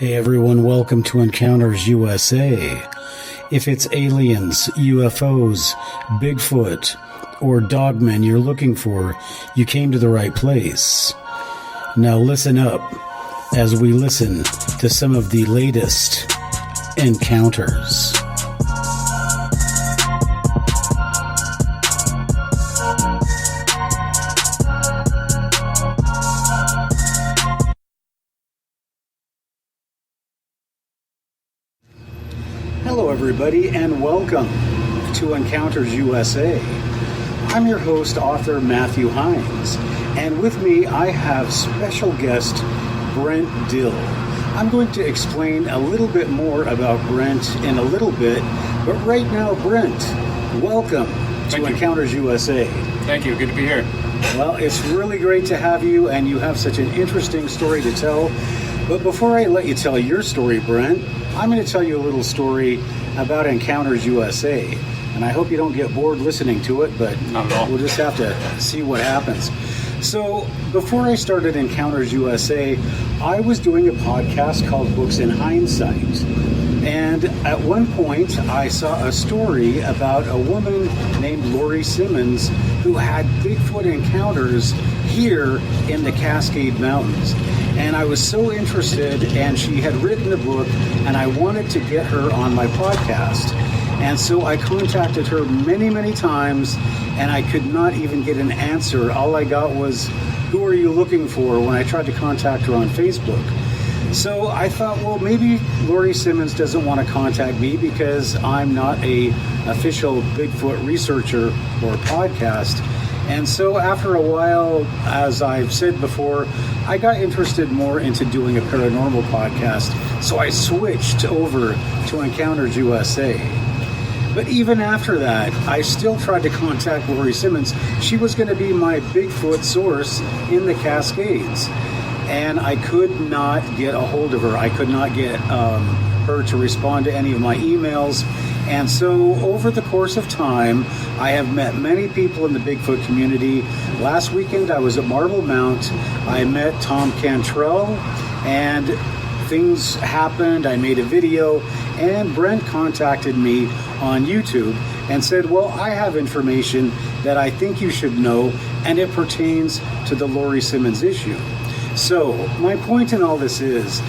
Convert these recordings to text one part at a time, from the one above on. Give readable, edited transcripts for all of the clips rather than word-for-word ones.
Hey everyone, welcome to Encounters USA. If it's aliens, UFOs, Bigfoot, or dogmen you're looking for, you came to the right place. Now listen up as we listen to some of the latest encounters. Hello everybody and welcome to Encounters USA. I'm your host, author Matthew HEINES, and with me I have special guest Brent Dill. I'm going to explain a little bit more about Brent in a little bit, but right now, Brent, welcome to Encounters USA. Thank you, good to be here. Well, it's really great to have you, and you have such an interesting story to tell. But before I let you tell your story, Brent, I'm going to tell you a little story about Encounters USA. And I hope you don't get bored listening to it, but not at all. We'll just have to see what happens. So before I started Encounters USA, I was doing a podcast called Books in Hindsight. And at one point, I saw a story about a woman named Lori Simmons who had Bigfoot encounters here in the Cascade Mountains. And I was so interested, and she had written a book, and I wanted to get her on my podcast. And so I contacted her many, many times, and I could not even get an answer. All I got was, "Who are you looking for?" when I tried to contact her on Facebook. So I thought, well, maybe Lori Simmons doesn't want to contact me because I'm not a official Bigfoot researcher or podcast. And so after a while, as I've said before, I got interested more into doing a paranormal podcast. So I switched over to Encounters USA. But even after that, I still tried to contact Lori Simmons. She was going to be my Bigfoot source in the Cascades. And I could not get a hold of her. I could not get her to respond to any of my emails. And so over the course of time, I have met many people in the Bigfoot community. Last weekend, I was at Marble Mount. I met Tom Cantrell, and things happened. I made a video, and Brent contacted me on YouTube and said, well, I have information that I think you should know, and it pertains to the Lori Simmons issue. So my point in all this is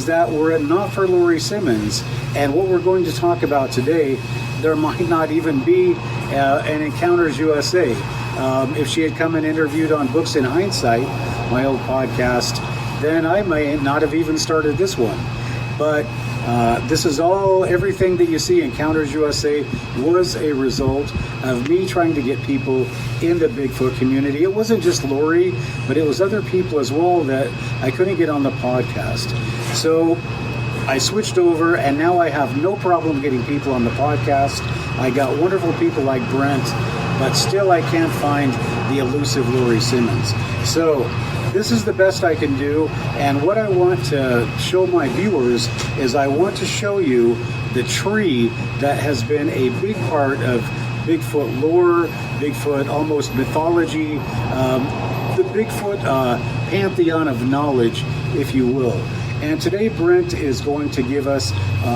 that were it not for Lori Simmons and what we're going to talk about today, there might not even be an Encounters USA. If she had come and interviewed on Books in Hindsight, my old podcast, then I may not have even started this one. But this is everything that you see Encounters USA was a result of me trying to get people in the Bigfoot community. It wasn't just Lori, but it was other people as well that I couldn't get on the podcast. So I switched over, and now I have no problem getting people on the podcast. I got wonderful people like Brent, but still I can't find the elusive Lori Simmons. So this is the best I can do, and what I want to show my viewers is I want to show you the tree that has been a big part of Bigfoot lore, Bigfoot almost mythology, the Bigfoot pantheon of knowledge, if you will. And today Brent is going to give us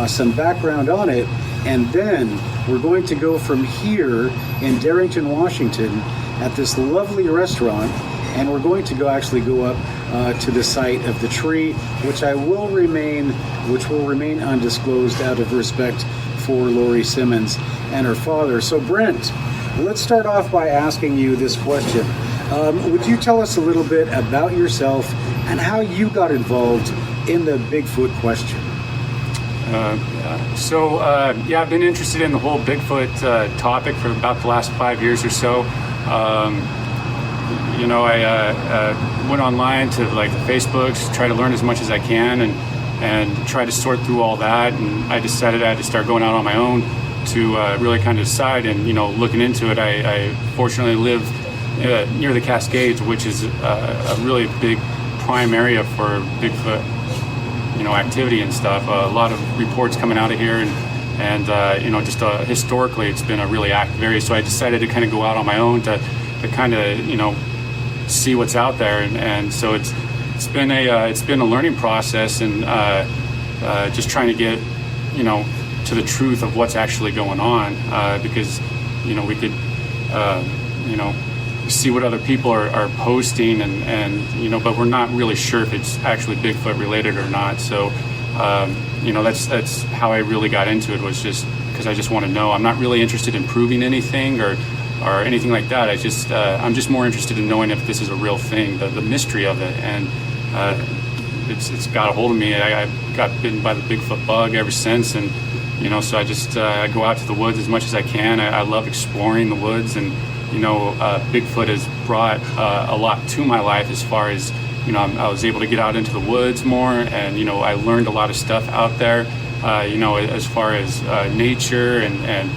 some background on it, and then we're going to go from here in Darrington, Washington, at this lovely restaurant, and we're going to go up to the site of the tree, which will remain undisclosed out of respect for Lori Simmons and her father. So Brent, let's start off by asking you this question. Would you tell us a little bit about yourself and how you got involved in the Bigfoot question? I've been interested in the whole Bigfoot topic for about the last 5 years or so. I went online to the Facebooks, try to learn as much as I can, and try to sort through all that. And I decided I had to start going out on my own to really kind of decide. And looking into it, I fortunately live near the Cascades, which is a really big prime area for Bigfoot, activity and stuff. A lot of reports coming out of here, and historically, it's been a really active area. So I decided to kind of go out on my own to kind of see what's out there, and so it's been a learning process, and just trying to get, to the truth of what's actually going on, because, we could, see what other people are posting and but we're not really sure if it's actually Bigfoot related or not. So, that's how I really got into it, was just because I just want to know. I'm not really interested in proving anything or anything like that. I'm just more interested in knowing if this is a real thing, the mystery of it. And it's got a hold of me. I got bitten by the Bigfoot bug ever since, and so I just I go out to the woods as much as I can. I love exploring the woods, and Bigfoot has brought a lot to my life as far as I was able to get out into the woods more, and I learned a lot of stuff out there, as far as nature and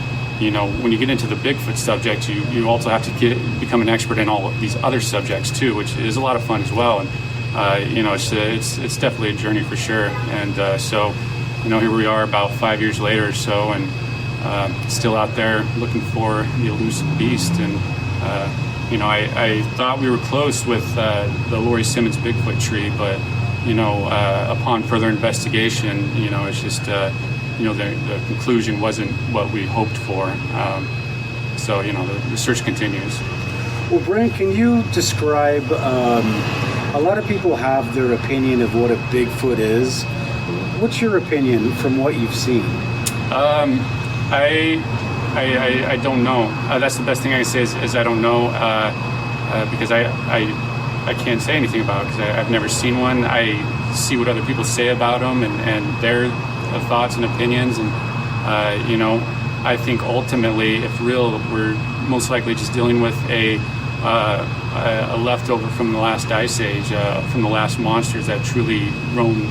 when you get into the Bigfoot subject, you also have to become an expert in all of these other subjects too, which is a lot of fun as well. And it's definitely a journey for sure. And so here we are about 5 years later or so, and still out there looking for the elusive beast. And I thought we were close with the Lori Simmons Bigfoot tree, but upon further investigation, it's just the conclusion wasn't what we hoped for. So the search continues. Well, Brent, can you describe? A lot of people have their opinion of what a Bigfoot is. What's your opinion from what you've seen? I don't know. That's the best thing I can say is I don't know, because I can't say anything about it because I've never seen one. I see what other people say about them and their thoughts and opinions, and I think ultimately, if real, we're most likely just dealing with a leftover from the last ice age, from the last monsters that truly roamed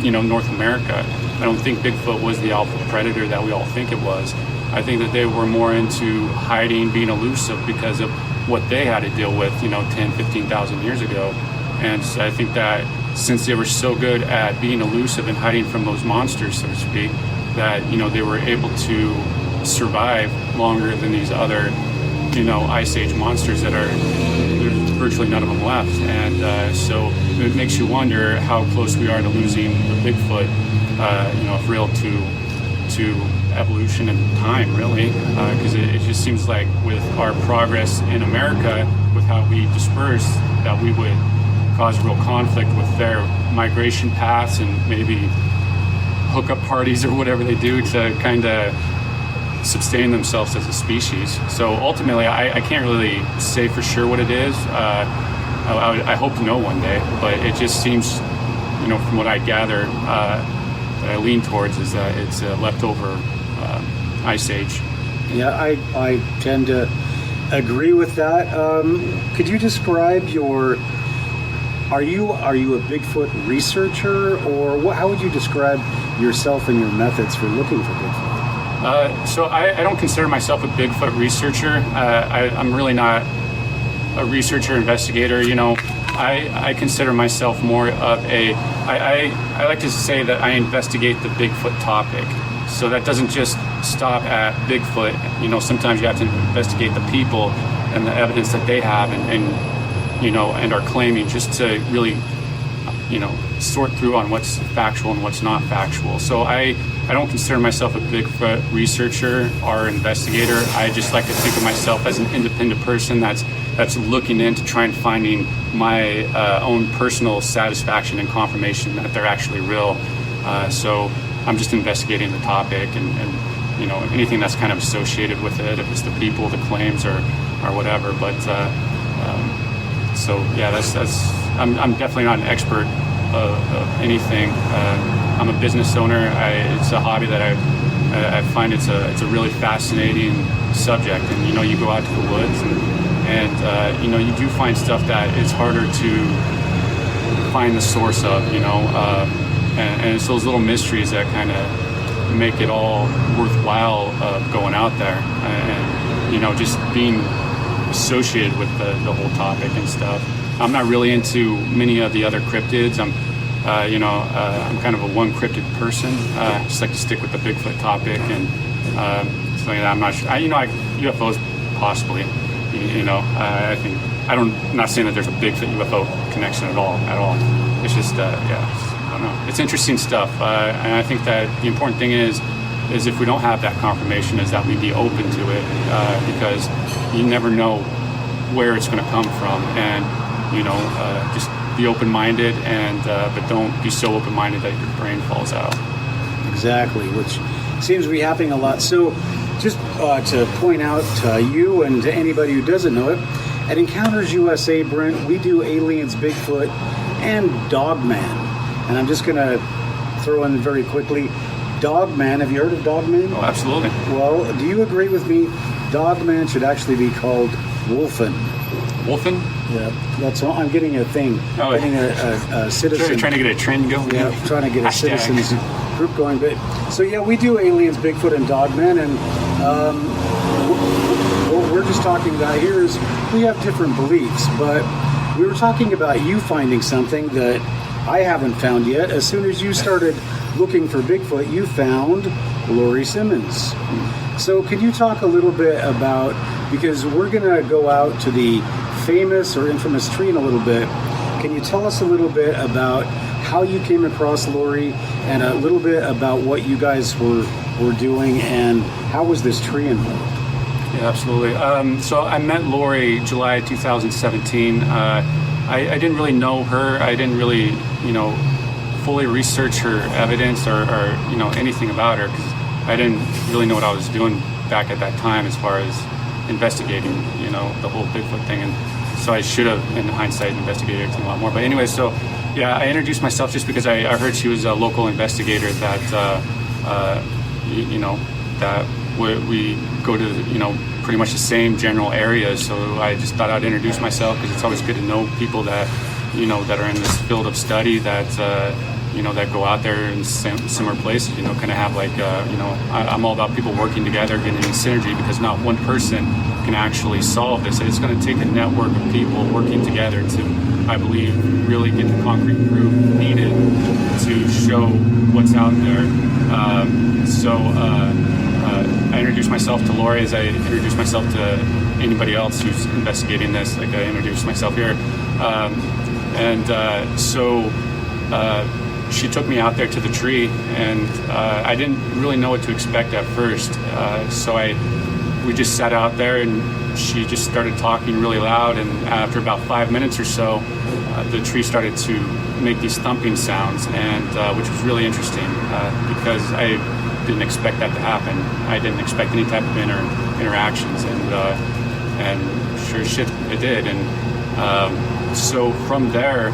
North America. I don't think Bigfoot was the alpha predator that we all think it was. I think that they were more into hiding, being elusive because of what they had to deal with 10, 15,000 years ago. And so I think that since they were so good at being elusive and hiding from those monsters, so to speak, that they were able to survive longer than these other ice age monsters that there's virtually none of them left. And so it makes you wonder how close we are to losing the Bigfoot, if real, to evolution and time, really, because it just seems like with our progress in America, with how we disperse, that we would cause real conflict with their migration paths and maybe hookup parties or whatever they do to kind of sustain themselves as a species. So ultimately, I can't really say for sure what it is. I hope to know one day, but it just seems, from what I gather, that I lean towards is that it's a leftover ice age. Yeah, I tend to agree with that. Could you describe are you a Bigfoot researcher, or how would you describe yourself and your methods for looking for Bigfoot? So I don't consider myself a Bigfoot researcher. I'm really not a researcher, investigator. I consider myself more of I like to say that I investigate the Bigfoot topic. So that doesn't just stop at Bigfoot. Sometimes you have to investigate the people and the evidence that they have and are claiming, just to really, sort through on what's factual and what's not factual. So I don't consider myself a Bigfoot researcher or investigator. I just like to think of myself as an independent person that's looking into trying finding my own personal satisfaction and confirmation that they're actually real. So I'm just investigating the topic and anything that's kind of associated with it, if it's the people, the claims, or whatever. But so yeah, that's I'm definitely not an expert of anything. I'm a business owner. It's a hobby that I find it's a really fascinating subject. And you go out to the woods and you do find stuff that it's harder to find the source of. And it's those little mysteries that kind of make it all worthwhile going out there and just being associated with the whole topic and stuff. I'm not really into many of the other cryptids. I'm kind of a one cryptid person. I just like to stick with the Bigfoot topic and something that I'm not sure. UFOs possibly. I think I'm not saying that there's a Bigfoot UFO connection at all. It's just yeah. I don't know. It's interesting stuff, and I think that the important thing is if we don't have that confirmation, is that we be open to it, because you never know where it's going to come from, and just be open-minded, and but don't be so open-minded that your brain falls out. Exactly, which seems to be happening a lot. So just to point out to you and to anybody who doesn't know it, at Encounters USA, Brent, we do aliens, Bigfoot, and Dogman. And I'm just going to throw in very quickly, Dogman. Have you heard of Dogman? Oh, absolutely. Well, do you agree with me? Dogman should actually be called Wolfen. Wolfen? Yeah, that's all. I'm getting a thing. Oh, getting a citizen. Trying to get a trend going. Yeah, trying to get a citizens group going. But so yeah, we do aliens, Bigfoot, and Dogman, and what we're just talking about here is we have different beliefs. But we were talking about you finding something that I haven't found yet. As soon as you started looking for Bigfoot, you found Lori Simmons. So could you talk a little bit about, because we're going to go out to the famous or infamous tree in a little bit. Can you tell us a little bit about how you came across Lori and a little bit about what you guys were doing and how was this tree involved? Yeah, absolutely. So I met Lori July 2017. I didn't really know her. I didn't really, fully research her evidence or anything about her, because I didn't really know what I was doing back at that time as far as investigating, the whole Bigfoot thing. And so I should have, in hindsight, investigated everything a lot more. But anyway, so yeah, I introduced myself just because I heard she was a local investigator that, that we go to, pretty much the same general areas. So I just thought I'd introduce myself, because it's always good to know people that, that are in this field of study that, that go out there in similar places, kind of have like, I'm all about people working together, getting synergy, because not one person can actually solve this. It's going to take a network of people working together to, I believe, really get the concrete proof needed to show what's out there. I introduced myself to Lori as I introduced myself to anybody else who's investigating this, like I introduced myself here. She took me out there to the tree, and I didn't really know what to expect at first. We just sat out there, and she just started talking really loud. And after about 5 minutes or so, the tree started to make these thumping sounds, and which was really interesting because I didn't expect that to happen. I didn't expect any type of interactions, and sure as shit, it did. And so from there,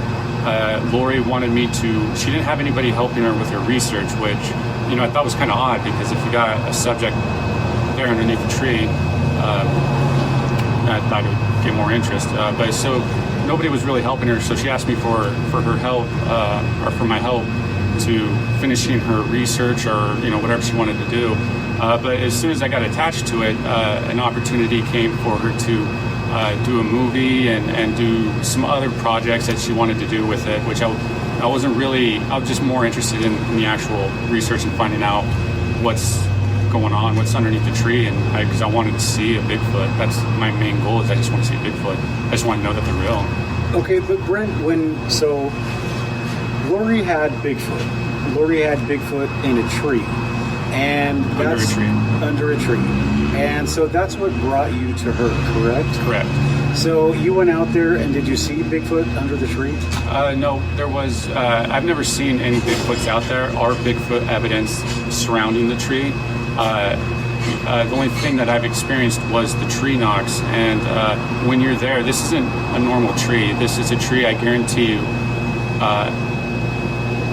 Lori wanted me to, she didn't have anybody helping her with her research, which, I thought was kind of odd, because if you got a subject there underneath the tree, I thought it would get more interest. But so nobody was really helping her, so she asked me for her help, or for my help to finishing her research or, whatever she wanted to do. But as soon as I got attached to it, an opportunity came for her to do a movie and do some other projects that she wanted to do with it, which I wasn't really, I was just more interested in the actual research and finding out what's going on, what's underneath the tree, and because I wanted to see a Bigfoot. That's my main goal, is I just want to see a Bigfoot. I just want to know that they're real. Okay, but Brent, so Lori had Bigfoot. Lori had Bigfoot in a tree. And under a tree. And so that's what brought you to her, correct? Correct. So you went out there, and did you see Bigfoot under the tree? No, there was, I've never seen any Bigfoots out there or Bigfoot evidence surrounding the tree. The only thing that I've experienced was the tree knocks. And when you're there, this isn't a normal tree. This is a tree, I guarantee you,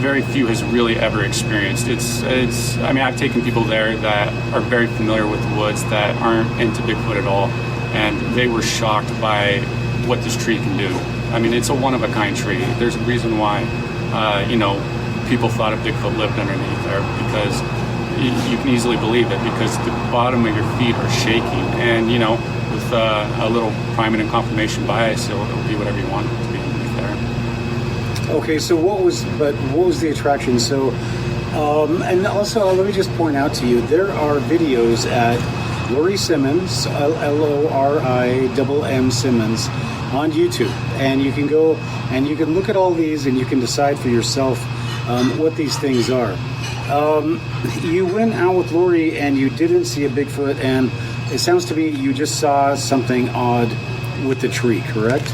very few has really ever experienced. I've taken people there that are very familiar with the woods that aren't into Bigfoot at all, and they were shocked by what this tree can do. It's a one-of-a-kind tree. There's a reason why, people thought a Bigfoot lived underneath there, because you can easily believe it, because the bottom of your feet are shaking, and, with a little priming and confirmation bias, it'll be whatever you want it to be underneath there. Okay, so what was the attraction? So, and also let me just point out to you, there are videos at Lori Simmons, LORIMM Simmons, on YouTube, and you can go and you can look at all these, and you can decide for yourself what these things are. You went out with Lori and you didn't see a Bigfoot, and it sounds to me you just saw something odd with the tree, correct?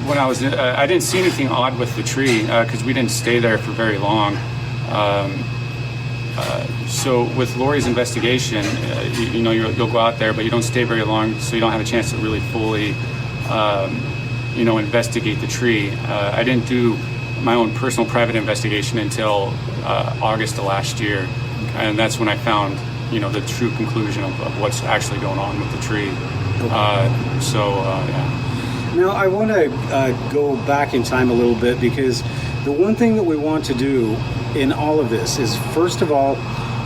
When I was, I didn't see anything odd with the tree because we didn't stay there for very long. So with Lori's investigation, you'll go out there, but you don't stay very long, so you don't have a chance to really fully, investigate the tree. I didn't do my own personal private investigation until August of last year, and that's when I found, the true conclusion of what's actually going on with the tree. Yeah. Now, I want to go back in time a little bit, because the one thing that we want to do in all of this is, first of all,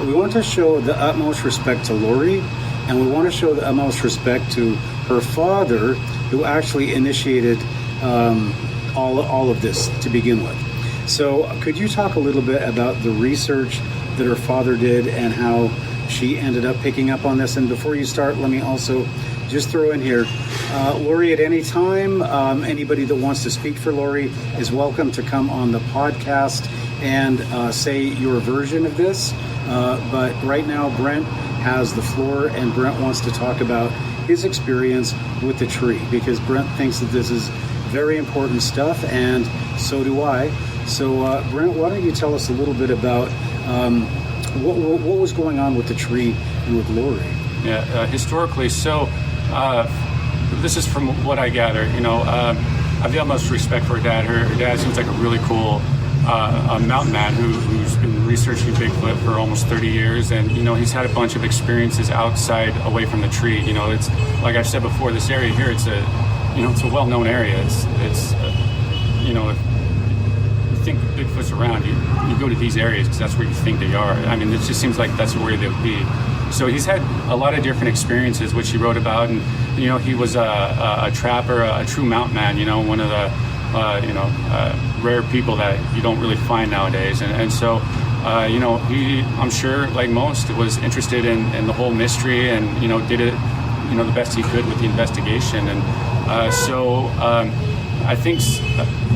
we want to show the utmost respect to Lori, and we want to show the utmost respect to her father, who actually initiated all of this to begin with. So could you talk a little bit about the research that her father did and how she ended up picking up on this? And before you start, let me also just throw in here, Lori, at any time, anybody that wants to speak for Lori is welcome to come on the podcast and say your version of this. But right now, Brent has the floor, and Brent wants to talk about his experience with the tree, because Brent thinks that this is very important stuff, and so do I. So, Brent, why don't you tell us a little bit about what was going on with the tree and with Lori? Yeah, historically, so this is from what I gather. I have the utmost respect for her dad. Her dad seems like a really cool a mountain man who's been researching Bigfoot for almost 30 years, and he's had a bunch of experiences outside, away from the tree. It's like I've said before, this area here, it's a well-known area. It's if you think Bigfoot's around, you go to these areas because that's where you think they are. I mean, it just seems like that's where they would be. So he's had a lot of different experiences, which he wrote about, and he was a trapper, a true mountain man. One of the rare people that you don't really find nowadays, and so he, I'm sure, like most, was interested in the whole mystery, and did it the best he could with the investigation, and I think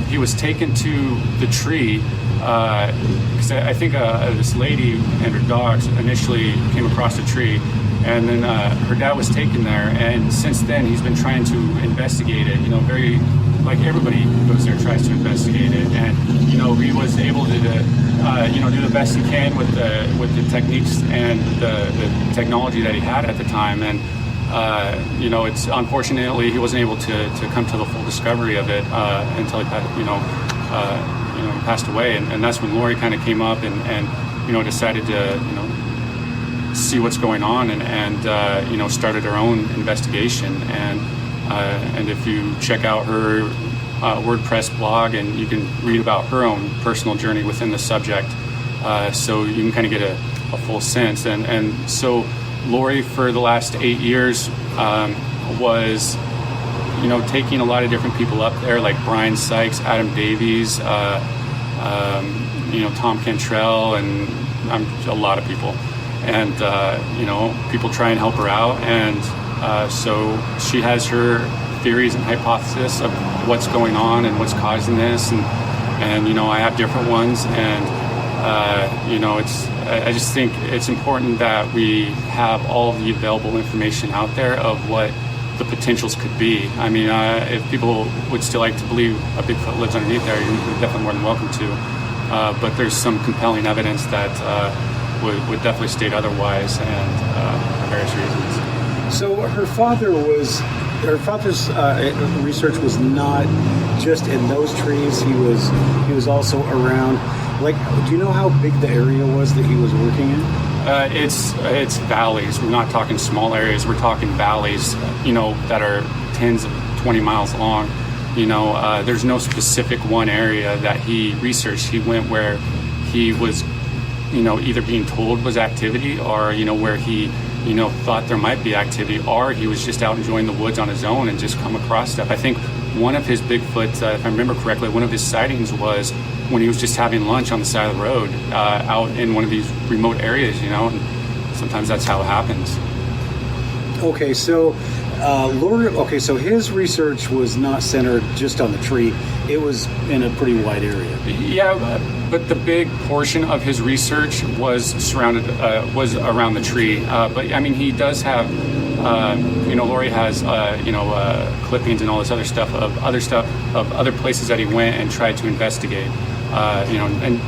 he was taken to the tree because I think this lady and her dogs initially came across the tree, and then her dad was taken there, and since then he's been trying to investigate it. Very like everybody who goes there tries to investigate it, and he was able to do the best he can with the techniques and the technology that he had at the time, and it's unfortunately he wasn't able to come to the full discovery of it until he passed away, and that's when Lori kind of came up and decided to see what's going on, and started her own investigation, and if you check out her WordPress blog, and you can read about her own personal journey within the subject, so you can kind of get a full sense, and so Lori, for the last 8 years, was taking a lot of different people up there, like Brian Sykes, Adam Davies, Tom Cantrell, and a lot of people, and people try and help her out, and so she has her theories and hypothesis of what's going on and what's causing this, and I have different ones, and I just think it's important that we have all the available information out there of what the potentials could be. I mean, if people would still like to believe a Bigfoot lives underneath there, you're definitely more than welcome to. But there's some compelling evidence that would definitely state otherwise, and for various reasons. So her father's research was not just in those trees. He was also around. Like, do you know how big the area was that he was working in? It's valleys. We're not talking small areas. We're talking valleys, that are tens of 20 miles long. There's no specific one area that he researched. He went where he was, either being told was activity, or, where he, thought there might be activity, or he was just out enjoying the woods on his own and just come across stuff. I think one of his Bigfoot, if I remember correctly, one of his sightings was when he was just having lunch on the side of the road out in one of these remote areas, and sometimes that's how it happens. Okay, so Laurie, okay, so his research was not centered just on the tree. It was in a pretty wide area. Yeah, but the big portion of his research was around the tree. But I mean, he does have, Laurie has, clippings and all this other stuff of other places that he went and tried to investigate. And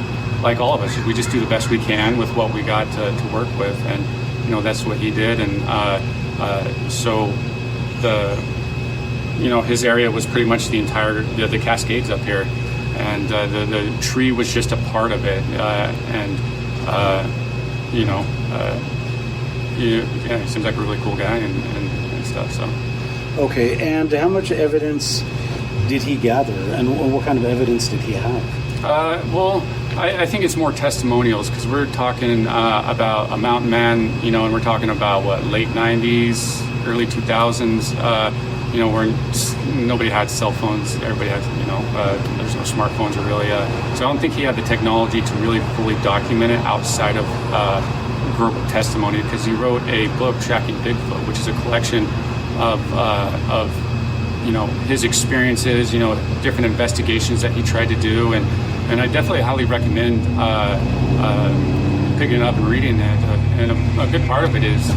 like all of us, we just do the best we can with what we got to work with, and that's what he did. And so his area was pretty much the entire the Cascades up here, and the tree was just a part of it. He seems like a really cool guy and stuff. So okay, and how much evidence did he gather, and what kind of evidence did he have? I think it's more testimonials, because we're talking about a mountain man, and we're talking about late 90s, early 2000s, where nobody had cell phones. Everybody had, there's no smartphones or really. So I don't think he had the technology to really fully document it outside of verbal testimony, because he wrote a book, Tracking Bigfoot, which is a collection of his experiences, different investigations that he tried to do, and I definitely highly recommend picking it up and reading it. And a good part of it is,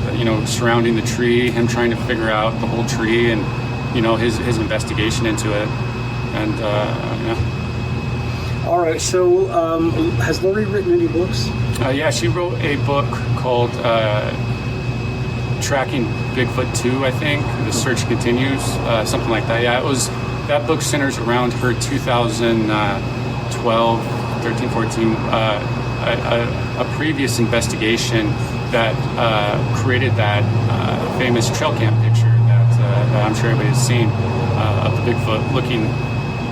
surrounding the tree, him trying to figure out the whole tree, and his investigation into it. And All right. So, has Laurie written any books? Yeah, she wrote a book called Tracking Bigfoot 2, I think. The Search Continues, something like that. Yeah, that book centers around her 2012, 13, 14, a previous investigation that created that famous trail cam picture that I'm sure everybody has seen of the Bigfoot looking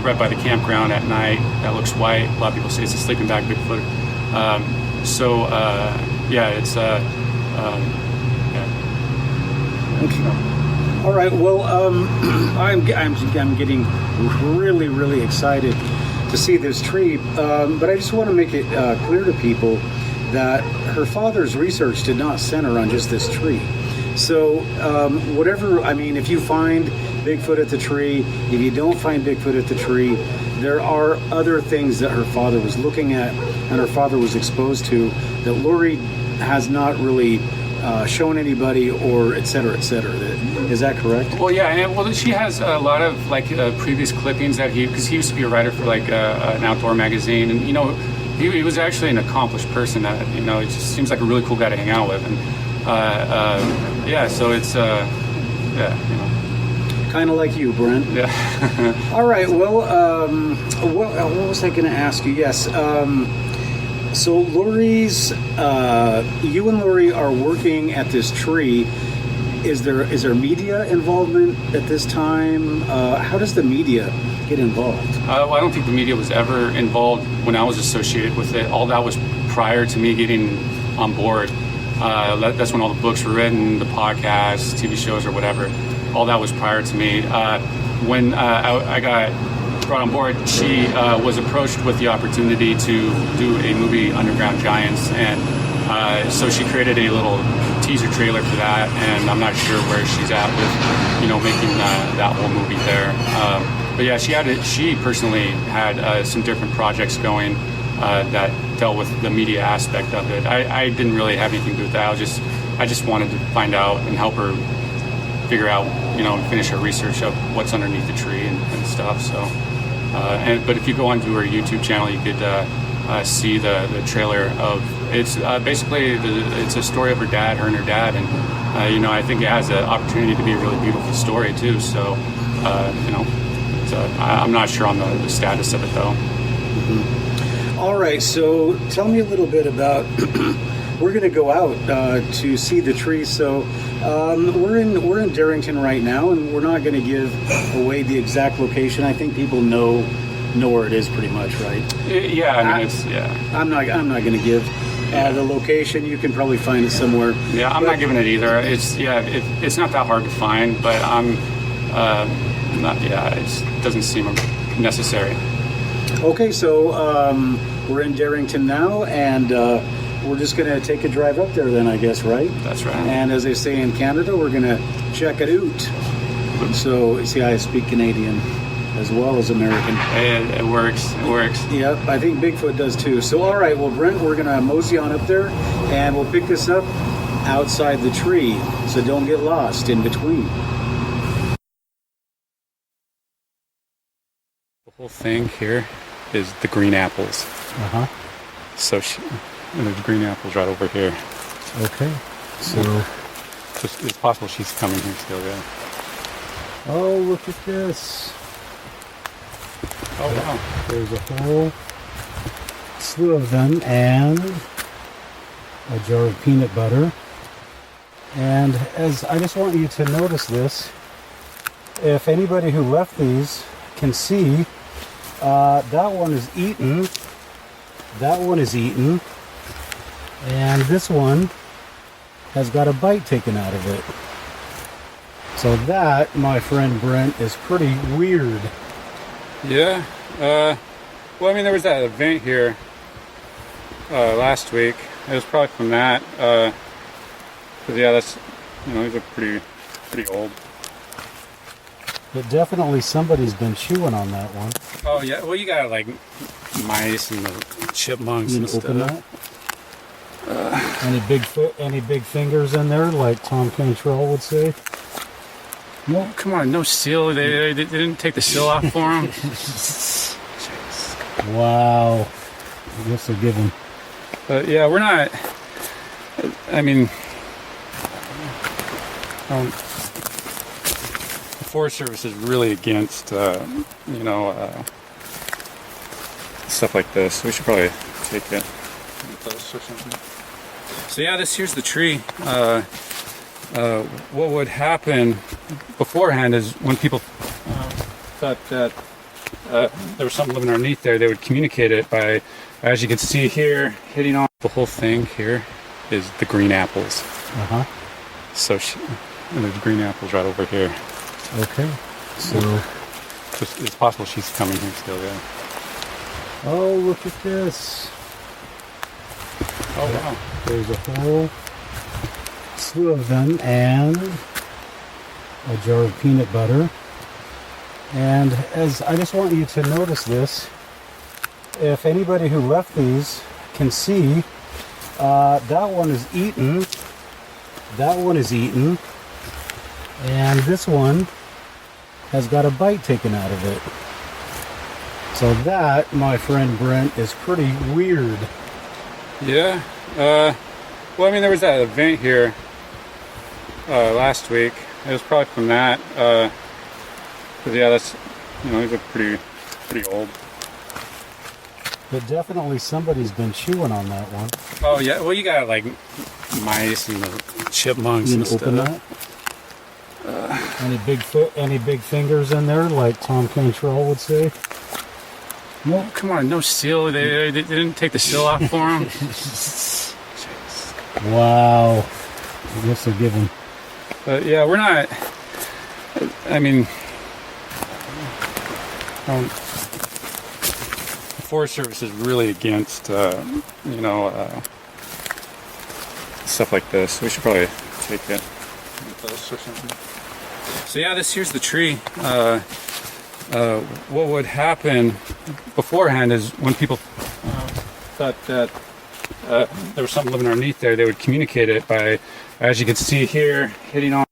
right by the campground at night. That looks white. A lot of people say it's a sleeping bag Bigfoot. It's Okay. All right. Well, I'm getting really, really excited to see this tree, but I just want to make it clear to people that her father's research did not center on just this tree. So if you find Bigfoot at the tree, if you don't find Bigfoot at the tree, there are other things that her father was looking at and her father was exposed to that Laurie has not really shown anybody, or et cetera, et cetera. Is that correct? Well, yeah, and she has a lot of previous clippings that because he used to be a writer for an outdoor magazine, and he was actually an accomplished person that it just seems like a really cool guy to hang out with, and so it's kind of like you, Brent. Yeah. All right. Well, what was I going to ask you? Yes. So Laurie's, you and Laurie are working at this tree. Is there media involvement at this time? How does the media get involved? Well, I don't think the media was ever involved when I was associated with it. All that was prior to me getting on board. That's when all the books were written, the podcasts, TV shows, or whatever. All that was prior to me. When I got brought on board, she was approached with the opportunity to do a movie, Underground Giants, and so she created a little teaser trailer for that, and I'm not sure where she's at with making that whole movie there. But yeah, she personally had some different projects going that dealt with the media aspect of it. I didn't really have anything to do with that. I just wanted to find out and help her figure out, and finish her research of what's underneath the tree and stuff. So, but if you go onto her YouTube channel, you could see the trailer of it's basically it's a story of her and her dad, and I think it has an opportunity to be a really beautiful story too. So, I'm not sure on the status of it though. Mm-hmm. All right, so tell me a little bit about. We're going to go out to see the tree. So we're in Darrington right now, and we're not going to give away the exact location. I think people know where it is pretty much, right? Yeah, I mean it's yeah. I'm not going to give the location. You can probably find it somewhere. Yeah, I'm not giving it either. It's it's not that hard to find, but I'm not. Yeah, it doesn't seem necessary. Okay, so we're in Darrington now, and we're just going to take a drive up there then, I guess, right? That's right. And as they say in Canada, we're going to check it out. So, see, I speak Canadian as well as American. It works. It works. Yep, I think Bigfoot does too. So, all right, well, Brent, we're going to mosey on up there, and we'll pick this up outside the tree, so don't get lost in between. The whole thing here is the green apples. Uh-huh. So and there's green apples right over here. Okay. So it's possible she's coming here still, yeah. oh, look at this. Oh, wow. There's a whole slew of them and a jar of peanut butter. And as I just want you to notice this, if anybody who left these can see, that one is eaten, that one is eaten, and this one has got a bite taken out of it. So that, my friend Brent, is pretty weird. Yeah. Well, I mean, there was that event here last week. It was probably from that. Because yeah, that's, these are pretty old. But definitely somebody's been chewing on that one. Oh yeah, well you got like mice and the chipmunks and stuff. Open that? Any big fingers in there, like Tom Cantrell would say? No, come on, no seal. They didn't take the seal off for him. Wow, I guess they're giving. But yeah, we're not. I mean, the Forest Service is really against, stuff like this. We should probably take it close or something. So yeah, this here's the tree. What would happen beforehand is when people thought that there was something living underneath there, they would communicate it by, as you can see here, hitting on the whole thing here is the green apples. Uh-huh. So and there's green apples right over here. Okay. So it's possible she's coming here still, yeah. oh, look at this. Oh wow. There's a whole slew of them and a jar of peanut butter. And as I just want you to notice this, if anybody who left these can see, that one is eaten, that one is eaten, and this one has got a bite taken out of it. So that, my friend Brent, is pretty weird. Yeah. Well, I mean, there was that event here last week. It was probably from that. Because yeah, that's, these are pretty old. But definitely somebody's been chewing on that one. Oh yeah, well you got like mice and the chipmunks and stuff. Open that? Any big fingers in there, like Tom Cantrell would say? No, come on, no seal. They didn't take the seal off for him. Wow, I guess they're giving. But yeah, we're not. I mean, the Forest Service is really against, stuff like this. We should probably take it close or something. So yeah, this here's the tree. What would happen beforehand is when people thought that there was something living underneath there, they would communicate it by, as you can see here, hitting on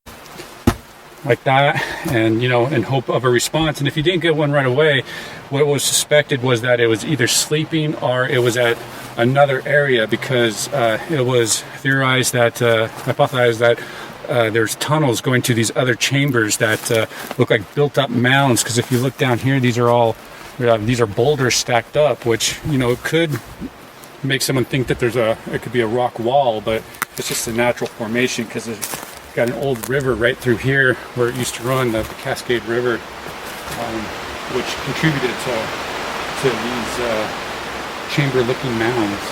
like that, and in hope of a response. And if you didn't get one right away, what was suspected was that it was either sleeping or it was at another area, because it was theorized that, hypothesized that there's tunnels going to these other chambers that look like built up mounds. Because if you look down here, these are boulders stacked up, which it could make someone think that it could be a rock wall, but it's just a natural formation because it's got an old river right through here where it used to run, the Cascade River, which contributed to these chamber-looking mounds.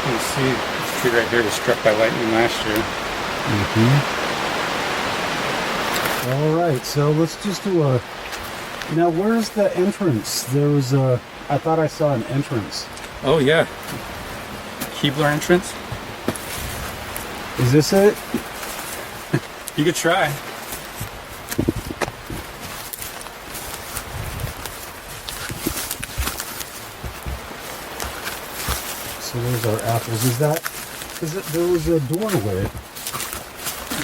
You can see this tree right here was struck by lightning last year. Mm-hmm. All right, so let's just do a. Now, where's the entrance? There was a. I thought I saw an entrance. Oh yeah, Keebler entrance. Is this it? You could try. So there's our apples. Is that, there was a doorway.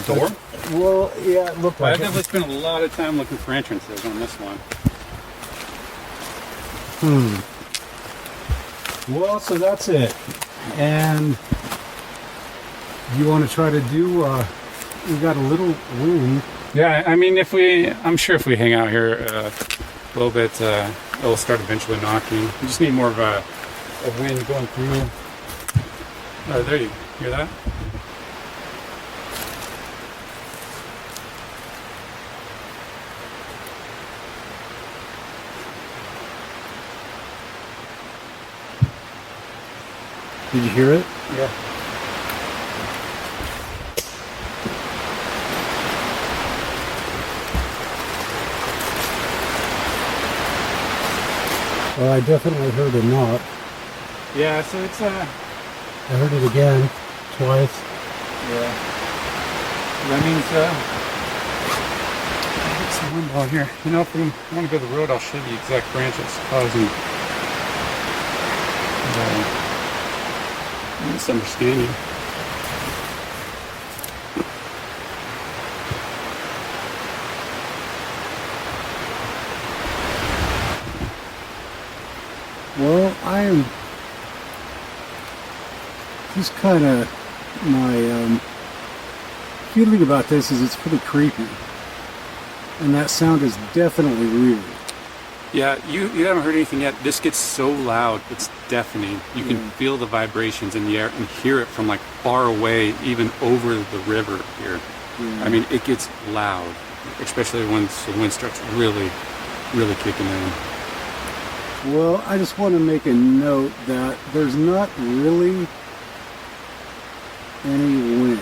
Door? Well, yeah, it looked like I've definitely spent a lot of time looking for entrances on this one. Well, so that's it. And you want to try to do, we got a little wind. Yeah, I mean, I'm sure if we hang out here a little bit, it'll start eventually knocking. We just need more of a wind going through. There you hear that? Did you hear it? Yeah. Well, I definitely heard a knock. Yeah, so it's I heard it again, twice. yeah. That means get some wind out here. You know, if we want to go to the road, I'll show you the exact branches causing misunderstanding. Well, I am just kind of, my feeling about this is it's pretty creepy. And that sound is definitely real. Yeah, you haven't heard anything yet. This gets so loud, it's deafening. You can feel the vibrations in the air and hear it from like far away, even over the river here. I mean, it gets loud, especially once the wind starts really, really kicking in. Well, I just want to make a note that there's not really any wind.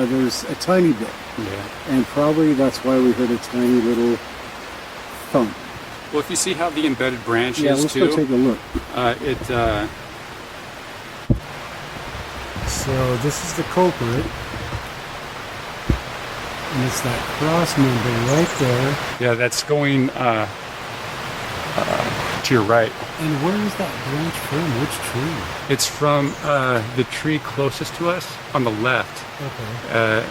There's a tiny bit. Yeah. And probably that's why we heard a tiny little thump. Well, if you see how the embedded branch Yeah, is let's too, go take a look. So this is the culprit. And it's that cross member right there. yeah, that's going to your right. And where is that branch from? Which tree? It's from the tree closest to us on the left. Okay.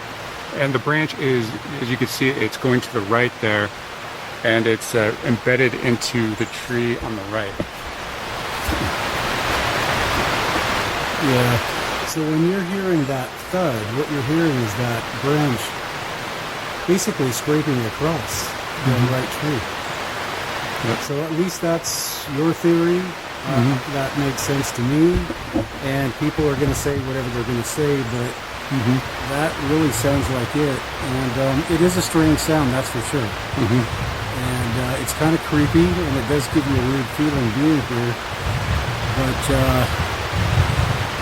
And the branch is, as you can see, it's going to the right there, and it's embedded into the tree on the right. Yeah. So when you're hearing that thud, what you're hearing is that branch basically scraping across the right tree. Yep. So at least that's your theory. That makes sense to me. And people are going to say whatever they're going to say, but that really sounds like it. And it is a strange sound, that's for sure. And it's kind of creepy, and it does give you a weird feeling being here. But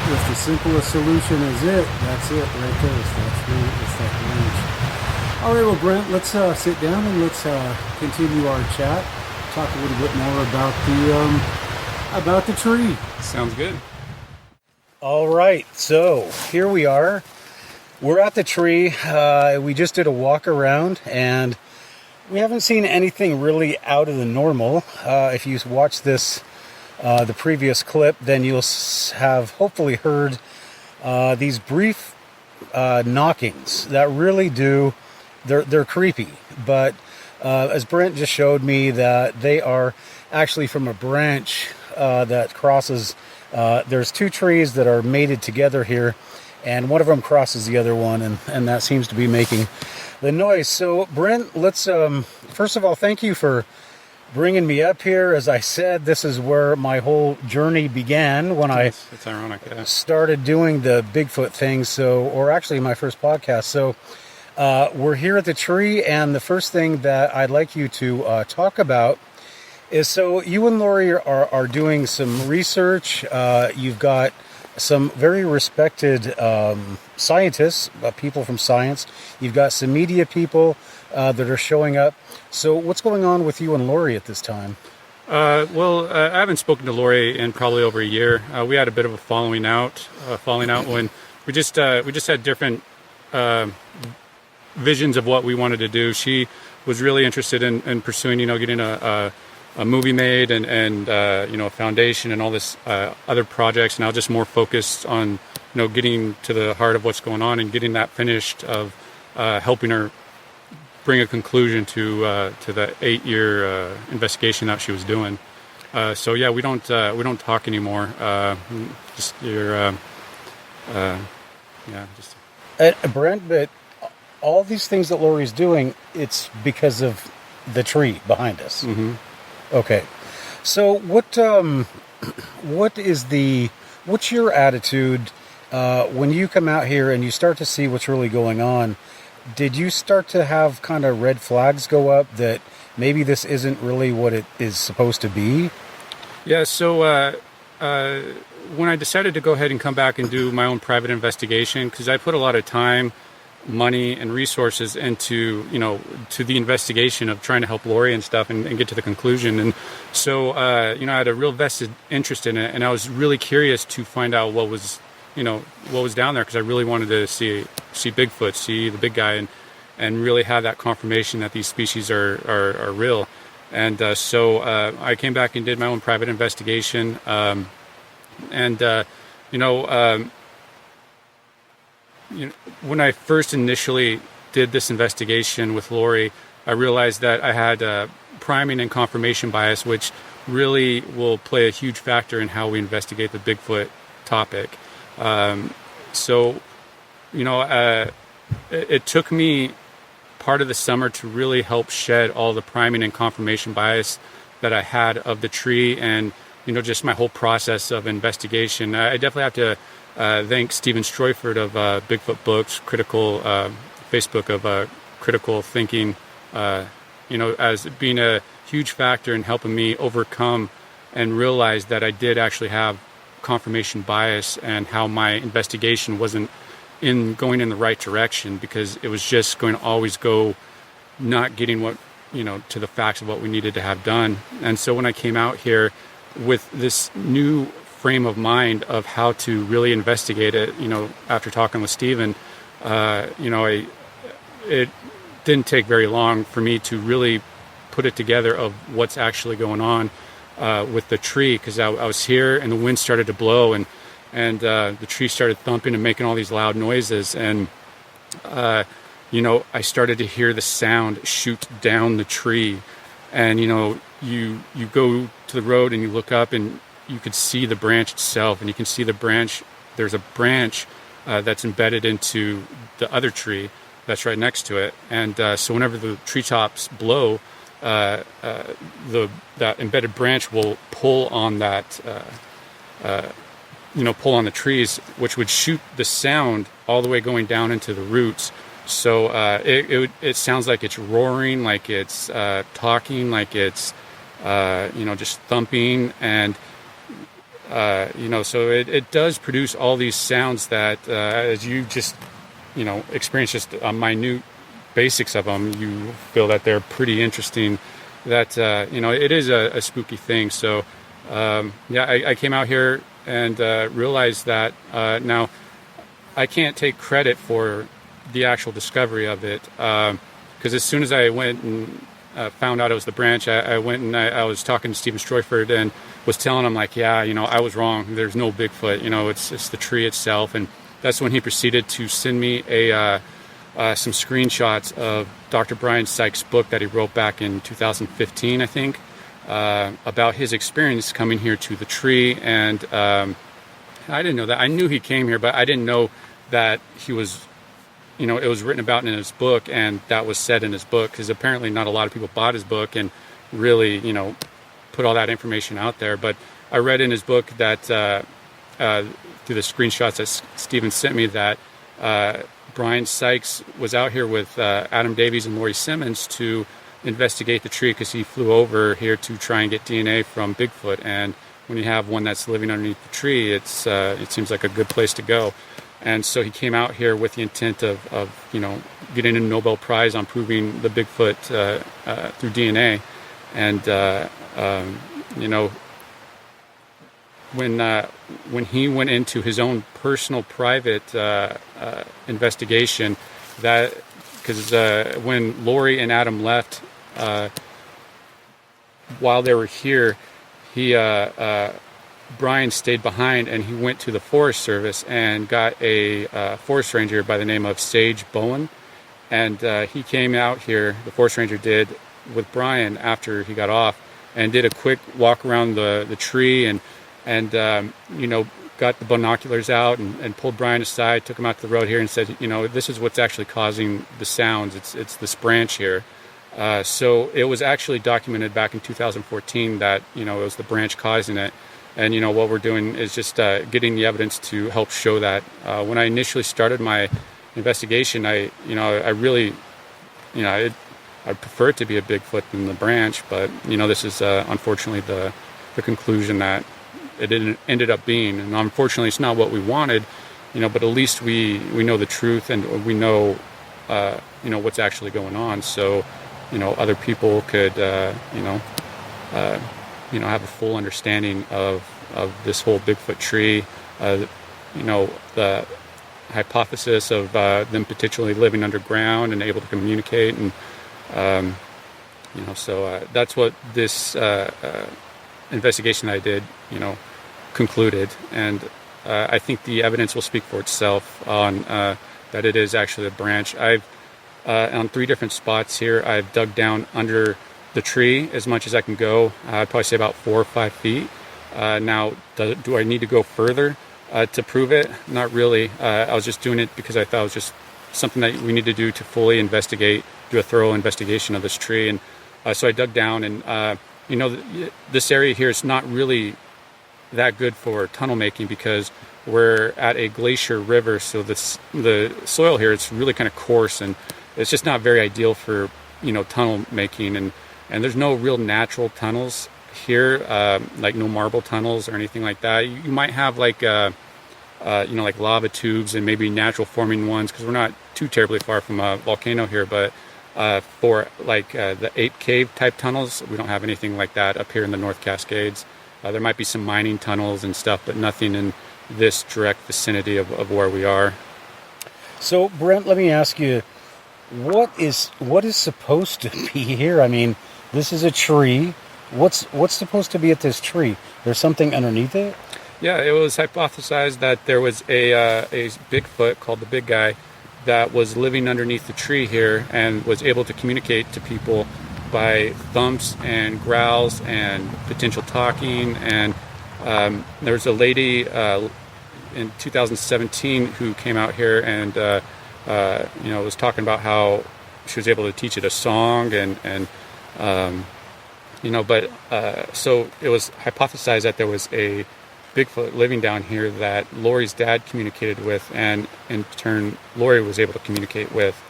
if the simplest solution is it, that's it right there. So that's really, it's that range. All right, well, Brent, let's sit down and let's continue our chat. Talk a little bit more about the tree. Sounds good. All right, so here we are. We're at the tree. We just did a walk around, and we haven't seen anything really out of the normal. If you watch this, the previous clip, then you'll have hopefully heard these brief knockings that really do. They're creepy, but as Brent just showed me, that they are actually from a branch that crosses. There's two trees that are mated together here, and one of them crosses the other one, and that seems to be making the noise. So Brent, let's first of all, thank you for bringing me up here. As I said, this is where my whole journey began when It's ironic, yeah. started doing the Bigfoot thing. So, or actually my first podcast. So we're here at the tree, and the first thing that I'd like you to talk about is, so you and Lori are doing some research. You've got some very respected scientists, people from science. You've got some media people that are showing up. So what's going on with you and Lori at this time? Well, I haven't spoken to Lori in probably over a year. We had a bit of a falling out when we just had different visions of what we wanted to do. She was really interested in pursuing, getting a a movie made and a foundation and all this other projects. Now just more focused on getting to the heart of what's going on and getting that finished, of helping her bring a conclusion to the 8-year investigation that she was doing. So yeah, we don't talk anymore. Just your just. Brent, but all these things that Lori's doing, it's because of the tree behind us. Mm-hmm. Okay, so what's your attitude when you come out here and you start to see what's really going on? Did you start to have kind of red flags go up that maybe this isn't really what it is supposed to be? Yeah, so when I decided to go ahead and come back and do my own private investigation, because I put a lot of time, money, and resources into, to the investigation of trying to help Lori and stuff and get to the conclusion. And so, I had a real vested interest in it, and I was really curious to find out what was down there, because I really wanted to see Bigfoot, see the big guy, and really have that confirmation that these species are real. And so I came back and did my own private investigation. When I first initially did this investigation with Lori, I realized that I had priming and confirmation bias, which really will play a huge factor in how we investigate the Bigfoot topic. It took me part of the summer to really help shed all the priming and confirmation bias that I had of the tree, and just my whole process of investigation. I definitely have to thank Stephen Stroyford of Bigfoot Books, critical Facebook of critical thinking, as being a huge factor in helping me overcome and realize that I did actually have confirmation bias, and how my investigation wasn't going in the right direction, because it was just going to always go not getting what to the facts of what we needed to have done. And so when I came out here with this new frame of mind of how to really investigate it, after talking with Stephen, it didn't take very long for me to really put it together of what's actually going on with the tree, because I was here and the wind started to blow, and the tree started thumping and making all these loud noises, and I started to hear the sound shoot down the tree, and you go to the road and you look up and you could see the branch itself, and you can see the branch. There's a branch that's embedded into the other tree that's right next to it, and so whenever the treetops blow, that embedded branch will pull on that, pull on the trees, which would shoot the sound all the way going down into the roots. So it sounds like it's roaring, like it's talking, like it's just thumping, and so it does produce all these sounds that, as you just experience just a minute basics of them, you feel that they're pretty interesting. That it is a spooky thing. So I came out here and realized that now I can't take credit for the actual discovery of it, because as soon as I went and found out it was the branch, I went and I was talking to Stephen Stroyford and was telling him, like, I was wrong. There's no Bigfoot. It's the tree itself. And that's when he proceeded to send me some screenshots of Dr. Brian Sykes' book that he wrote back in 2015, I think, about his experience coming here to the tree. And I didn't know that. I knew he came here, but I didn't know that he was, it was written about in his book, and that was said in his book, because apparently not a lot of people bought his book and really, put all that information out there. But I read in his book that through the screenshots that Stephen sent me, that Brian Sykes was out here with Adam Davies and Lori Simmons to investigate the tree, because he flew over here to try and get DNA from Bigfoot. And when you have one that's living underneath the tree, it seems like a good place to go. And so he came out here with the intent of getting a Nobel Prize on proving the Bigfoot through DNA. And when he went into his own personal private investigation, that because when Lori and Adam left, while they were here, Brian stayed behind and he went to the Forest Service and got a forest ranger by the name of Sage Bowen. And he came out here, the forest ranger did, with Brian after he got off, and did a quick walk around the tree and got the binoculars out and pulled Brian aside, took him out to the road here and said, this is what's actually causing the sounds. It's this branch here. So it was actually documented back in 2014 that, it was the branch causing it. And, what we're doing is just getting the evidence to help show that. When I initially started my investigation, I really, I prefer it to be a Bigfoot than the branch, but, this is unfortunately the conclusion that it ended up being. And unfortunately, it's not what we wanted, but at least we know the truth and we know, what's actually going on. So, other people could, have a full understanding of this whole Bigfoot tree, the hypothesis of them potentially living underground and able to communicate. And, so that's what this investigation that I did, concluded. And I think the evidence will speak for itself on that it is actually a branch. I've on 3 different spots here, I've dug down under the tree as much as I can go. I'd probably say about 4 or 5 feet. Now, do I need to go further to prove it? Not really. I was just doing it because I thought it was just something that we need to do to fully investigate, do a thorough investigation of this tree. And so I dug down, and this area here is not really that good for tunnel making because we're at a glacier river, so the soil here, it's really kind of coarse, and it's just not very ideal for tunnel making. And there's no real natural tunnels here, like no marble tunnels or anything like that. You might have like like lava tubes and maybe natural forming ones, because we're not too terribly far from a volcano here. But for like the ape cave type tunnels, we don't have anything like that up here in the North Cascades. There might be some mining tunnels and stuff, but nothing in this direct vicinity of where we are. So, Brent, let me ask you, what is supposed to be here? I mean, this is a tree. What's supposed to be at this tree? There's something underneath it? Yeah, it was hypothesized that there was a Bigfoot called the Big Guy that was living underneath the tree here and was able to communicate to people by thumps and growls and potential talking. And there was a lady in 2017 who came out here and was talking about how she was able to teach it a song so it was hypothesized that there was a Bigfoot living down here that Lori's dad communicated with, and in turn Lori was able to communicate with,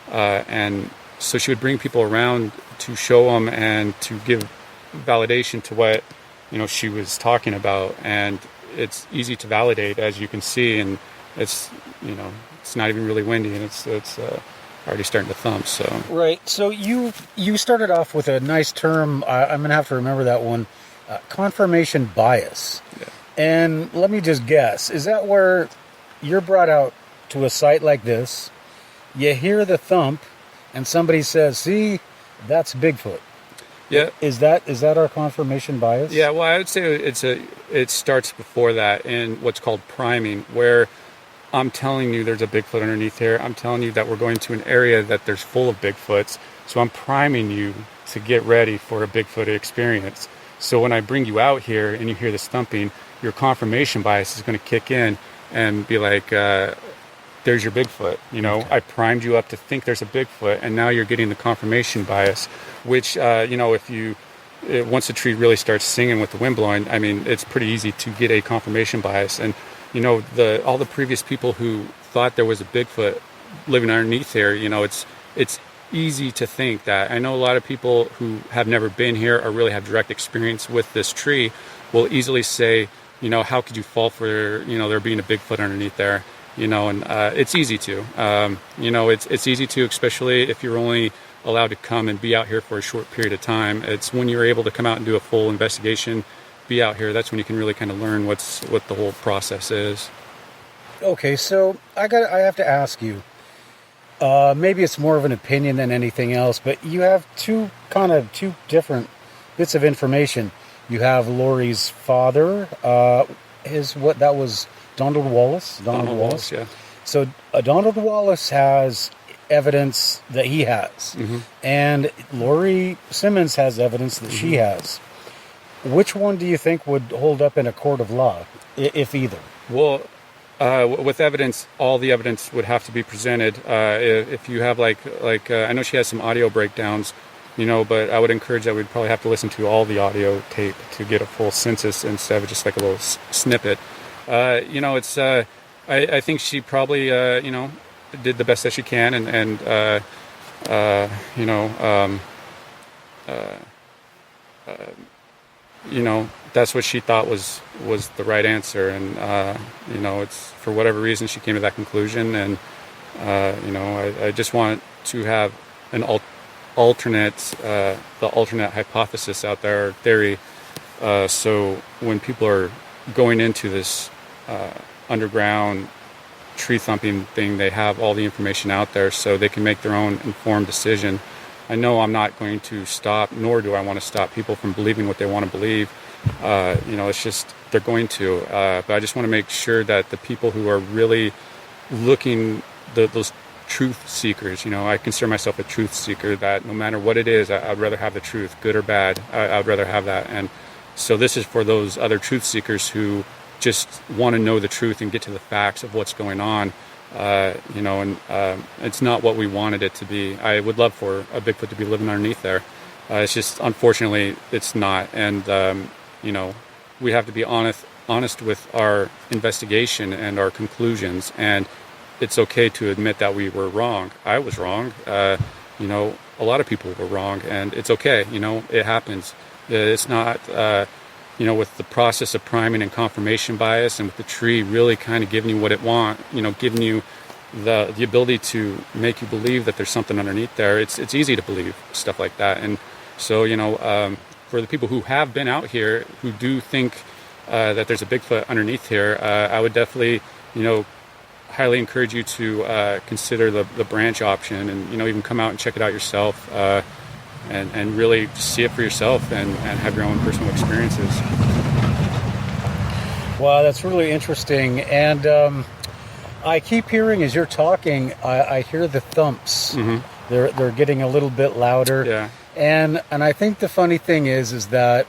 and so she would bring people around to show them and to give validation to what she was talking about. And it's easy to validate, as you can see, and it's it's not even really windy, and it's already starting to thump. So right. So you started off with a nice term. I'm gonna have to remember that one. Confirmation bias. Yeah. And let me just guess, is that where you're brought out to a site like this, you hear the thump, and somebody says, "See, that's Bigfoot." Yeah. Is that our confirmation bias? Yeah. Well, I would say it starts before that in what's called priming, where I'm telling you there's a Bigfoot underneath here. I'm telling you that we're going to an area that there's full of Bigfoots. So I'm priming you to get ready for a Bigfoot experience. So when I bring you out here and you hear this thumping, your confirmation bias is going to kick in and be like, there's your Bigfoot. Okay. I primed you up to think there's a Bigfoot, and now you're getting the confirmation bias, which, once the tree really starts singing with the wind blowing, I mean, it's pretty easy to get a confirmation bias. And all the previous people who thought there was a Bigfoot living underneath here, it's easy to think that. I know a lot of people who have never been here or really have direct experience with this tree will easily say, how could you fall for, there being a Bigfoot underneath there? And it's easy to, it's easy to, especially if you're only allowed to come and be out here for a short period of time. It's when you're able to come out and do a full investigation, be out here, that's when you can really kind of learn what the whole process is. Okay, so I have to ask you, maybe it's more of an opinion than anything else, but you have two different bits of information. You have Lori's father, that was Donald Wallace. Donald Wallace, yeah. So Donald Wallace has evidence that he has, and Lori Simmons has evidence that she has. Which one do you think would hold up in a court of law, if either? Well, with evidence, all the evidence would have to be presented. If you have like I know she has some audio breakdowns, but I would encourage that we'd probably have to listen to all the audio tape to get a full census instead of just like a little snippet. It's I think she probably did the best that she can, and that's what she thought was the right answer, and it's for whatever reason she came to that conclusion, and I just want to have an alternate hypothesis out there, or theory, so when people are going into this underground tree thumping thing, they have all the information out there so they can make their own informed decision. I know I'm not going to stop, nor do I want to stop people from believing what they want to believe. It's just they're going to. But I just want to make sure that the people who are really looking, those truth seekers, I consider myself a truth seeker, that no matter what it is, I'd rather have the truth, good or bad. I'd rather have that. And so this is for those other truth seekers who just want to know the truth and get to the facts of what's going on. It's not what we wanted it to be. I would love for a Bigfoot to be living underneath there. It's just, unfortunately, it's not. And, we have to be honest with our investigation and our conclusions. And it's okay to admit that we were wrong. I was wrong. A lot of people were wrong, and it's okay. It happens. It's not, with the process of priming and confirmation bias, and with the tree really kind of giving you what it wants, giving you the ability to make you believe that there's something underneath there. It's easy to believe stuff like that. And so, for the people who have been out here, who do think that there's a Bigfoot underneath here, I would definitely, highly encourage you to consider the branch option, and, even come out and check it out yourself. And really see it for yourself and have your own personal experiences. Wow, that's really interesting. And I keep hearing, as you're talking, I hear the thumps. They're getting a little bit louder. Yeah. And I think the funny thing is that,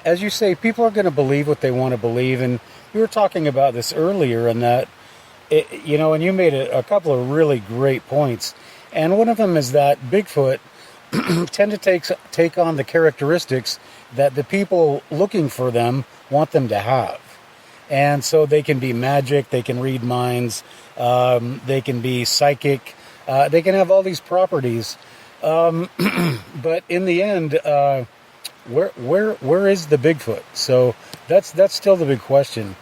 as you say, people are going to believe what they want to believe. And you were talking about this earlier, and that, and you made a couple of really great points. And one of them is that Bigfoot tend to take on the characteristics that the people looking for them want them to have. And so they can be magic, they can read minds, they can be psychic, they can have all these properties. But in the end, where is the Bigfoot? So that's still the big question.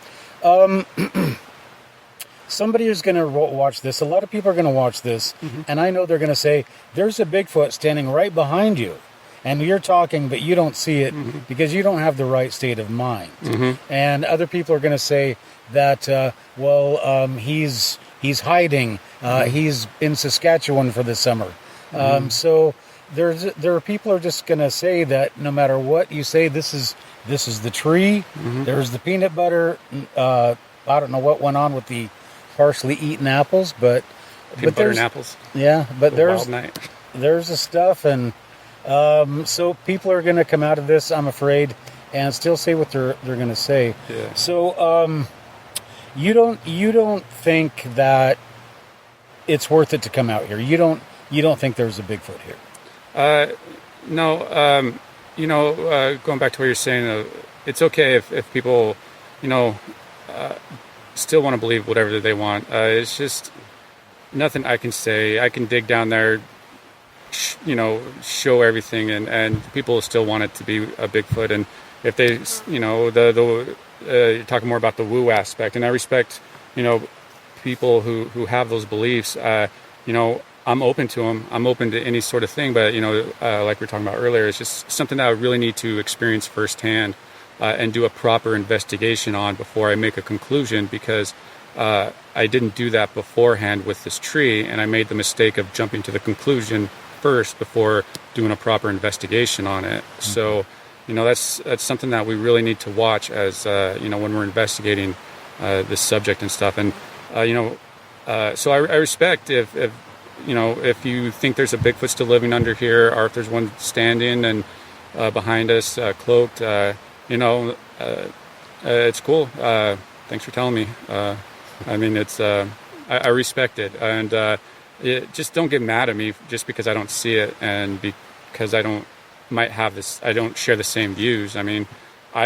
Somebody is going to watch this. A lot of people are going to watch this, and I know they're going to say, there's a Bigfoot standing right behind you, and you're talking, but you don't see it because you don't have the right state of mind. And other people are going to say that, he's hiding. He's in Saskatchewan for the summer. So there are people who are just going to say that no matter what you say, this is the tree. There's the peanut butter. I don't know what went on with the partially eaten apples, but butter and apples. Yeah, but there's the stuff, and so people are going to come out of this, I'm afraid, and still say what they're going to say. Yeah. So you don't think that it's worth it to come out here? You don't think there's a Bigfoot here? No. Going back to what you're saying, it's okay if people, still want to believe whatever they want. It's just nothing I can say. I can dig down there, show everything, and people still want it to be a Bigfoot. And if they, you're talking more about the woo aspect, and I respect, people who have those beliefs. I'm open to them. I'm open to any sort of thing, but like we were talking about earlier, it's just something that I really need to experience firsthand. And do a proper investigation on before I make a conclusion, because I didn't do that beforehand with this tree, and I made the mistake of jumping to the conclusion first before doing a proper investigation on it. So that's something that we really need to watch as when we're investigating this subject and stuff. And so I respect if you think there's a Bigfoot still living under here, or if there's one standing and behind us, cloaked, it's cool. Thanks for telling me. It's I respect it, and just don't get mad at me just because I don't see it, and because I don't share the same views. I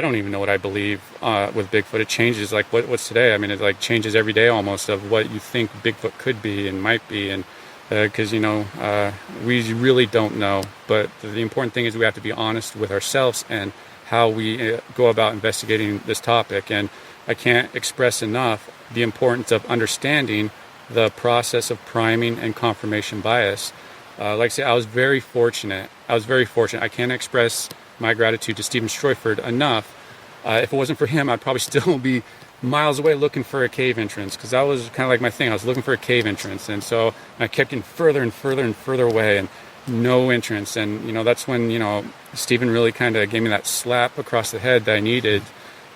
don't even know what I believe with Bigfoot. It changes. Like what's today? It like changes every day almost, of what you think Bigfoot could be and might be, and because we really don't know. But the important thing is we have to be honest with ourselves and how we go about investigating this topic. And I can't express enough the importance of understanding the process of priming and confirmation bias. Like I say, I was very fortunate. I can't express my gratitude to Stephen Stroyford enough. If it wasn't for him, I'd probably still be miles away looking for a cave entrance, because that was kind of like my thing. I was looking for a cave entrance, and so I kept getting further and further and further away, and no entrance. And that's when Stephen really kind of gave me that slap across the head that I needed,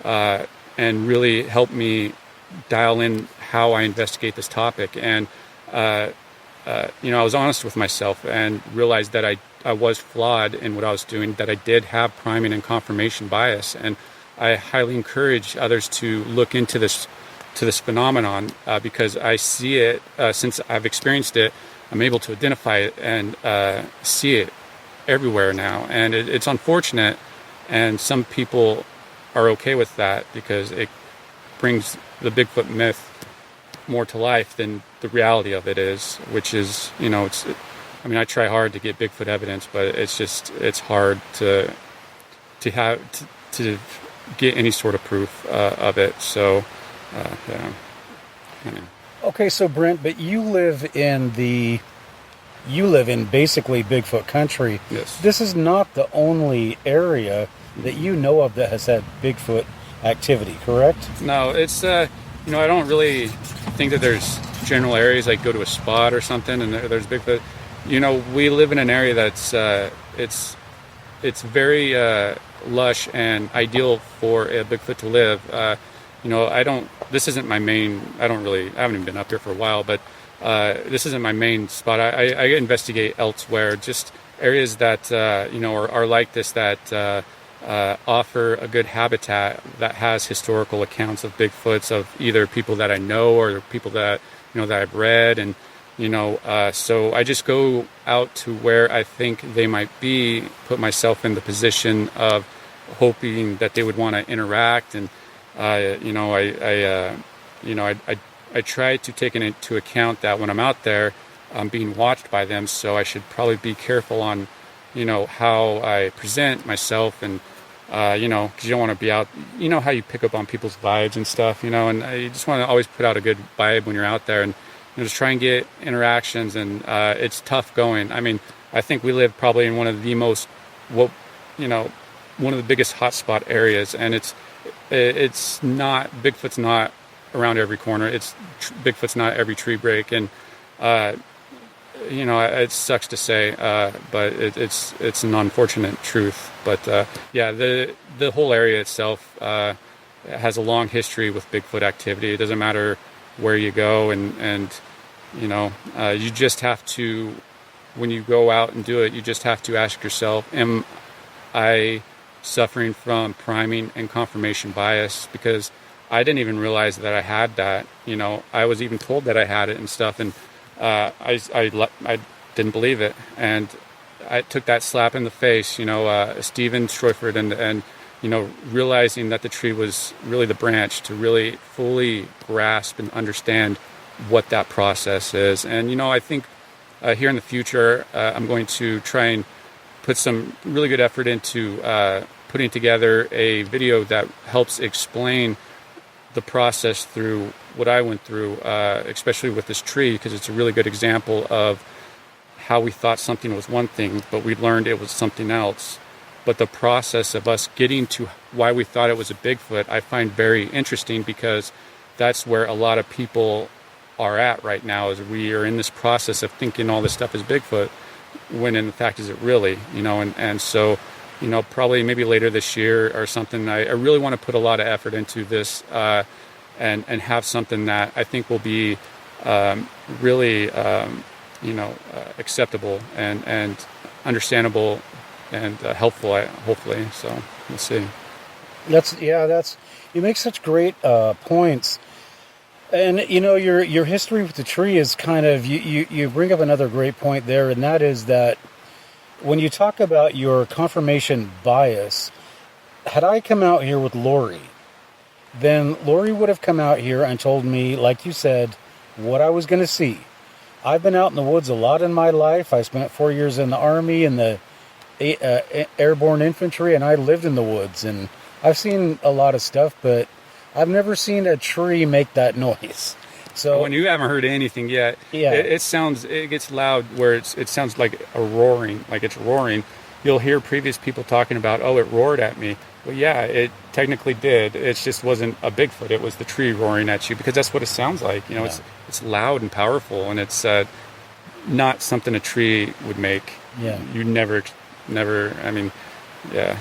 and really helped me dial in how I investigate this topic. And I was honest with myself and realized that I was flawed in what I was doing, that I did have priming and confirmation bias. And I highly encourage others to look into this phenomenon, because I see it, since I've experienced it. I'm able to identify it and see it everywhere now. And it's unfortunate, and some people are okay with that because it brings the Bigfoot myth more to life than the reality of it is, which is, I try hard to get Bigfoot evidence, but it's hard to get any sort of proof of it. So, yeah. Okay, so Brent, but you live in basically Bigfoot country. Yes. This is not the only area that you know of that has had Bigfoot activity, correct? No, it's I don't really think that there's general areas like go to a spot or something and there's Bigfoot. We live in an area that's it's very lush and ideal for a Bigfoot to live. This isn't my main. I haven't even been up here for a while, but this isn't my main spot. I investigate elsewhere, just areas that are like this, that offer a good habitat, that has historical accounts of Bigfoots, of either people that I know or people that that I've read, and so I just go out to where I think they might be, put myself in the position of hoping that they would want to interact, and I try to take into account that when I'm out there, I'm being watched by them, so I should probably be careful on how I present myself, and because you don't want to be out, how you pick up on people's vibes and stuff, and you just want to always put out a good vibe when you're out there, and just try and get interactions. And it's tough going. I think we live probably in one of the most, one of the biggest hotspot areas, and it's not, Bigfoot's not around every corner. Bigfoot's not every tree break, and it sucks to say, but it's an unfortunate truth. But yeah, the whole area itself has a long history with Bigfoot activity. It doesn't matter where you go, and you just have to, when you go out and do it, you just have to ask yourself, am I suffering from priming and confirmation bias? Because I didn't even realize that I had that. I was even told that I had it and stuff, and I didn't believe it, and I took that slap in the face. Stephen Stroyford, and realizing that the tree was really the branch, to really fully grasp and understand what that process is. And I think here in the future, I'm going to try and put some really good effort into putting together a video that helps explain the process through what I went through, especially with this tree, because it's a really good example of how we thought something was one thing, but we learned it was something else. But the process of us getting to why we thought it was a Bigfoot, I find very interesting, because that's where a lot of people are at right now, is we are in this process of thinking all this stuff is Bigfoot, when in fact is it really, and so probably maybe later this year or something. I really want to put a lot of effort into this and have something that I think will be really acceptable and understandable and helpful, hopefully. So we'll see. You make such great points. And your history with the tree is kind of you bring up another great point there, and that is that when you talk about your confirmation bias, had I come out here with Lori, then Lori would have come out here and told me, like you said, what I was going to see. I've been out in the woods a lot in my life. I spent 4 years in the Army in the airborne infantry, and I lived in the woods, and I've seen a lot of stuff, but I've never seen a tree make that noise. So when you haven't heard anything yet, it gets loud where it sounds like a roaring, like it's roaring. You'll hear previous people talking about, oh, it roared at me. Well, yeah, it technically did. It just wasn't a Bigfoot. It was the tree roaring at you, because that's what it sounds like. It's loud and powerful, and it's not something a tree would make. Yeah. You never. I mean, yeah.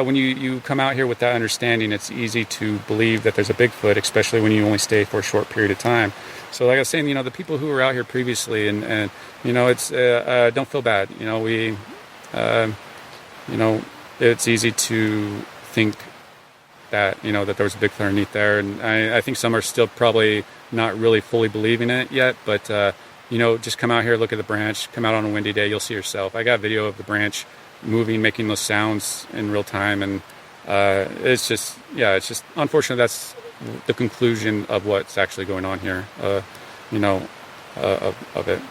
When you come out here with that understanding, it's easy to believe that there's a Bigfoot, especially when you only stay for a short period of time. So like I was saying, the people who were out here previously and it's don't feel bad. It's easy to think that, that there was a Bigfoot underneath there. And I think some are still probably not really fully believing it yet, but just come out here, look at the branch, come out on a windy day, you'll see yourself. I got video of the branch moving, making those sounds in real time, and it's just unfortunately that's the conclusion of what's actually going on here, of it.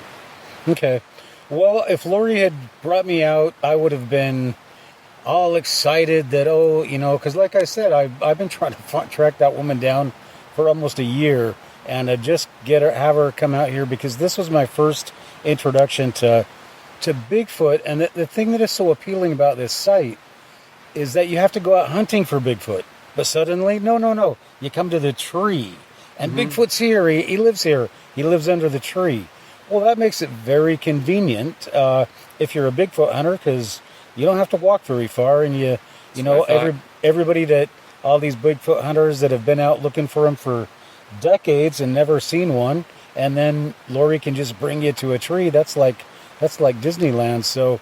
Okay. Well, if Lori had brought me out, I would have been all excited that, because like I said, I've been trying to track that woman down for almost a year, and just have her come out here, because this was my first introduction to Bigfoot. And the thing that is so appealing about this site is that you have to go out hunting for Bigfoot. But suddenly, no, you come to the tree. And Bigfoot's here, he lives here. He lives under the tree. Well, that makes it very convenient if you're a Bigfoot hunter, because you don't have to walk very far. And everybody all these Bigfoot hunters that have been out looking for them for decades and never seen one, and then Lori can just bring you to a tree. That's like Disneyland. So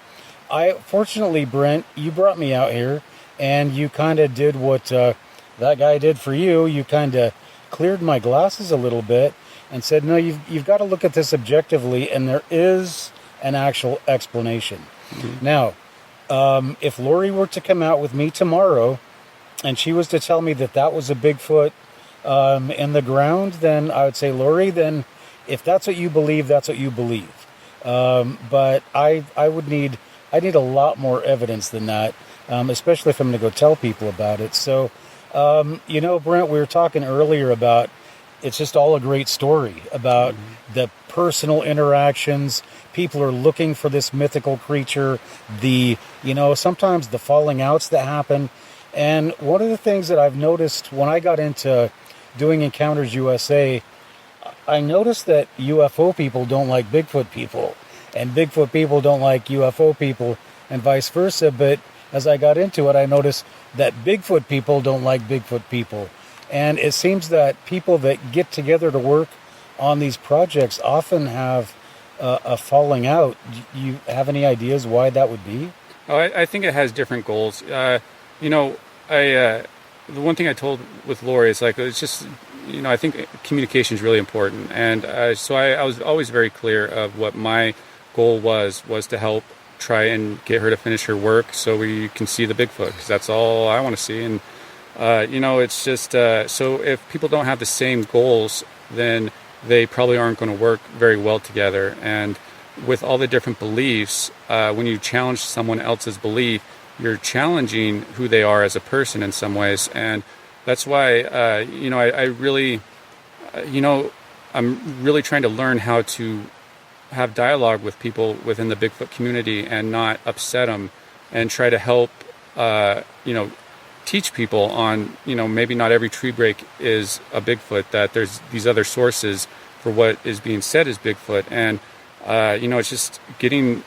fortunately, Brent, you brought me out here, and you kind of did what that guy did for you. You kind of cleared my glasses a little bit and said, no, you've got to look at this objectively, and there is an actual explanation. Now, if Lori were to come out with me tomorrow and she was to tell me that was a Bigfoot in the ground, then I would say, Lori, then if that's what you believe, that's what you believe. But I need a lot more evidence than that, especially if I'm going to go tell people about it. So, Brent, we were talking earlier about, it's just all a great story about the personal interactions. People are looking for this mythical creature, sometimes the falling outs that happen. And one of the things that I've noticed when I got into doing Encounters USA, I noticed that UFO people don't like Bigfoot people, and Bigfoot people don't like UFO people, and vice versa. But as I got into it, I noticed that Bigfoot people don't like Bigfoot people. And it seems that people that get together to work on these projects often have a falling out. Do you have any ideas why that would be? Oh, I think it has different goals. The one thing I told with Lori is it's just, I think communication is really important. And so I was always very clear of what my goal was to help try and get her to finish her work so we can see the Bigfoot, because that's all I want to see. And, it's just, so if people don't have the same goals, then they probably aren't going to work very well together. And with all the different beliefs, when you challenge someone else's belief, you're challenging who they are as a person in some ways. And that's why, I really, I'm really trying to learn how to have dialogue with people within the Bigfoot community and not upset them, and try to help, teach people on, maybe not every tree break is a Bigfoot, that there's these other sources for what is being said as Bigfoot. And, it's just getting,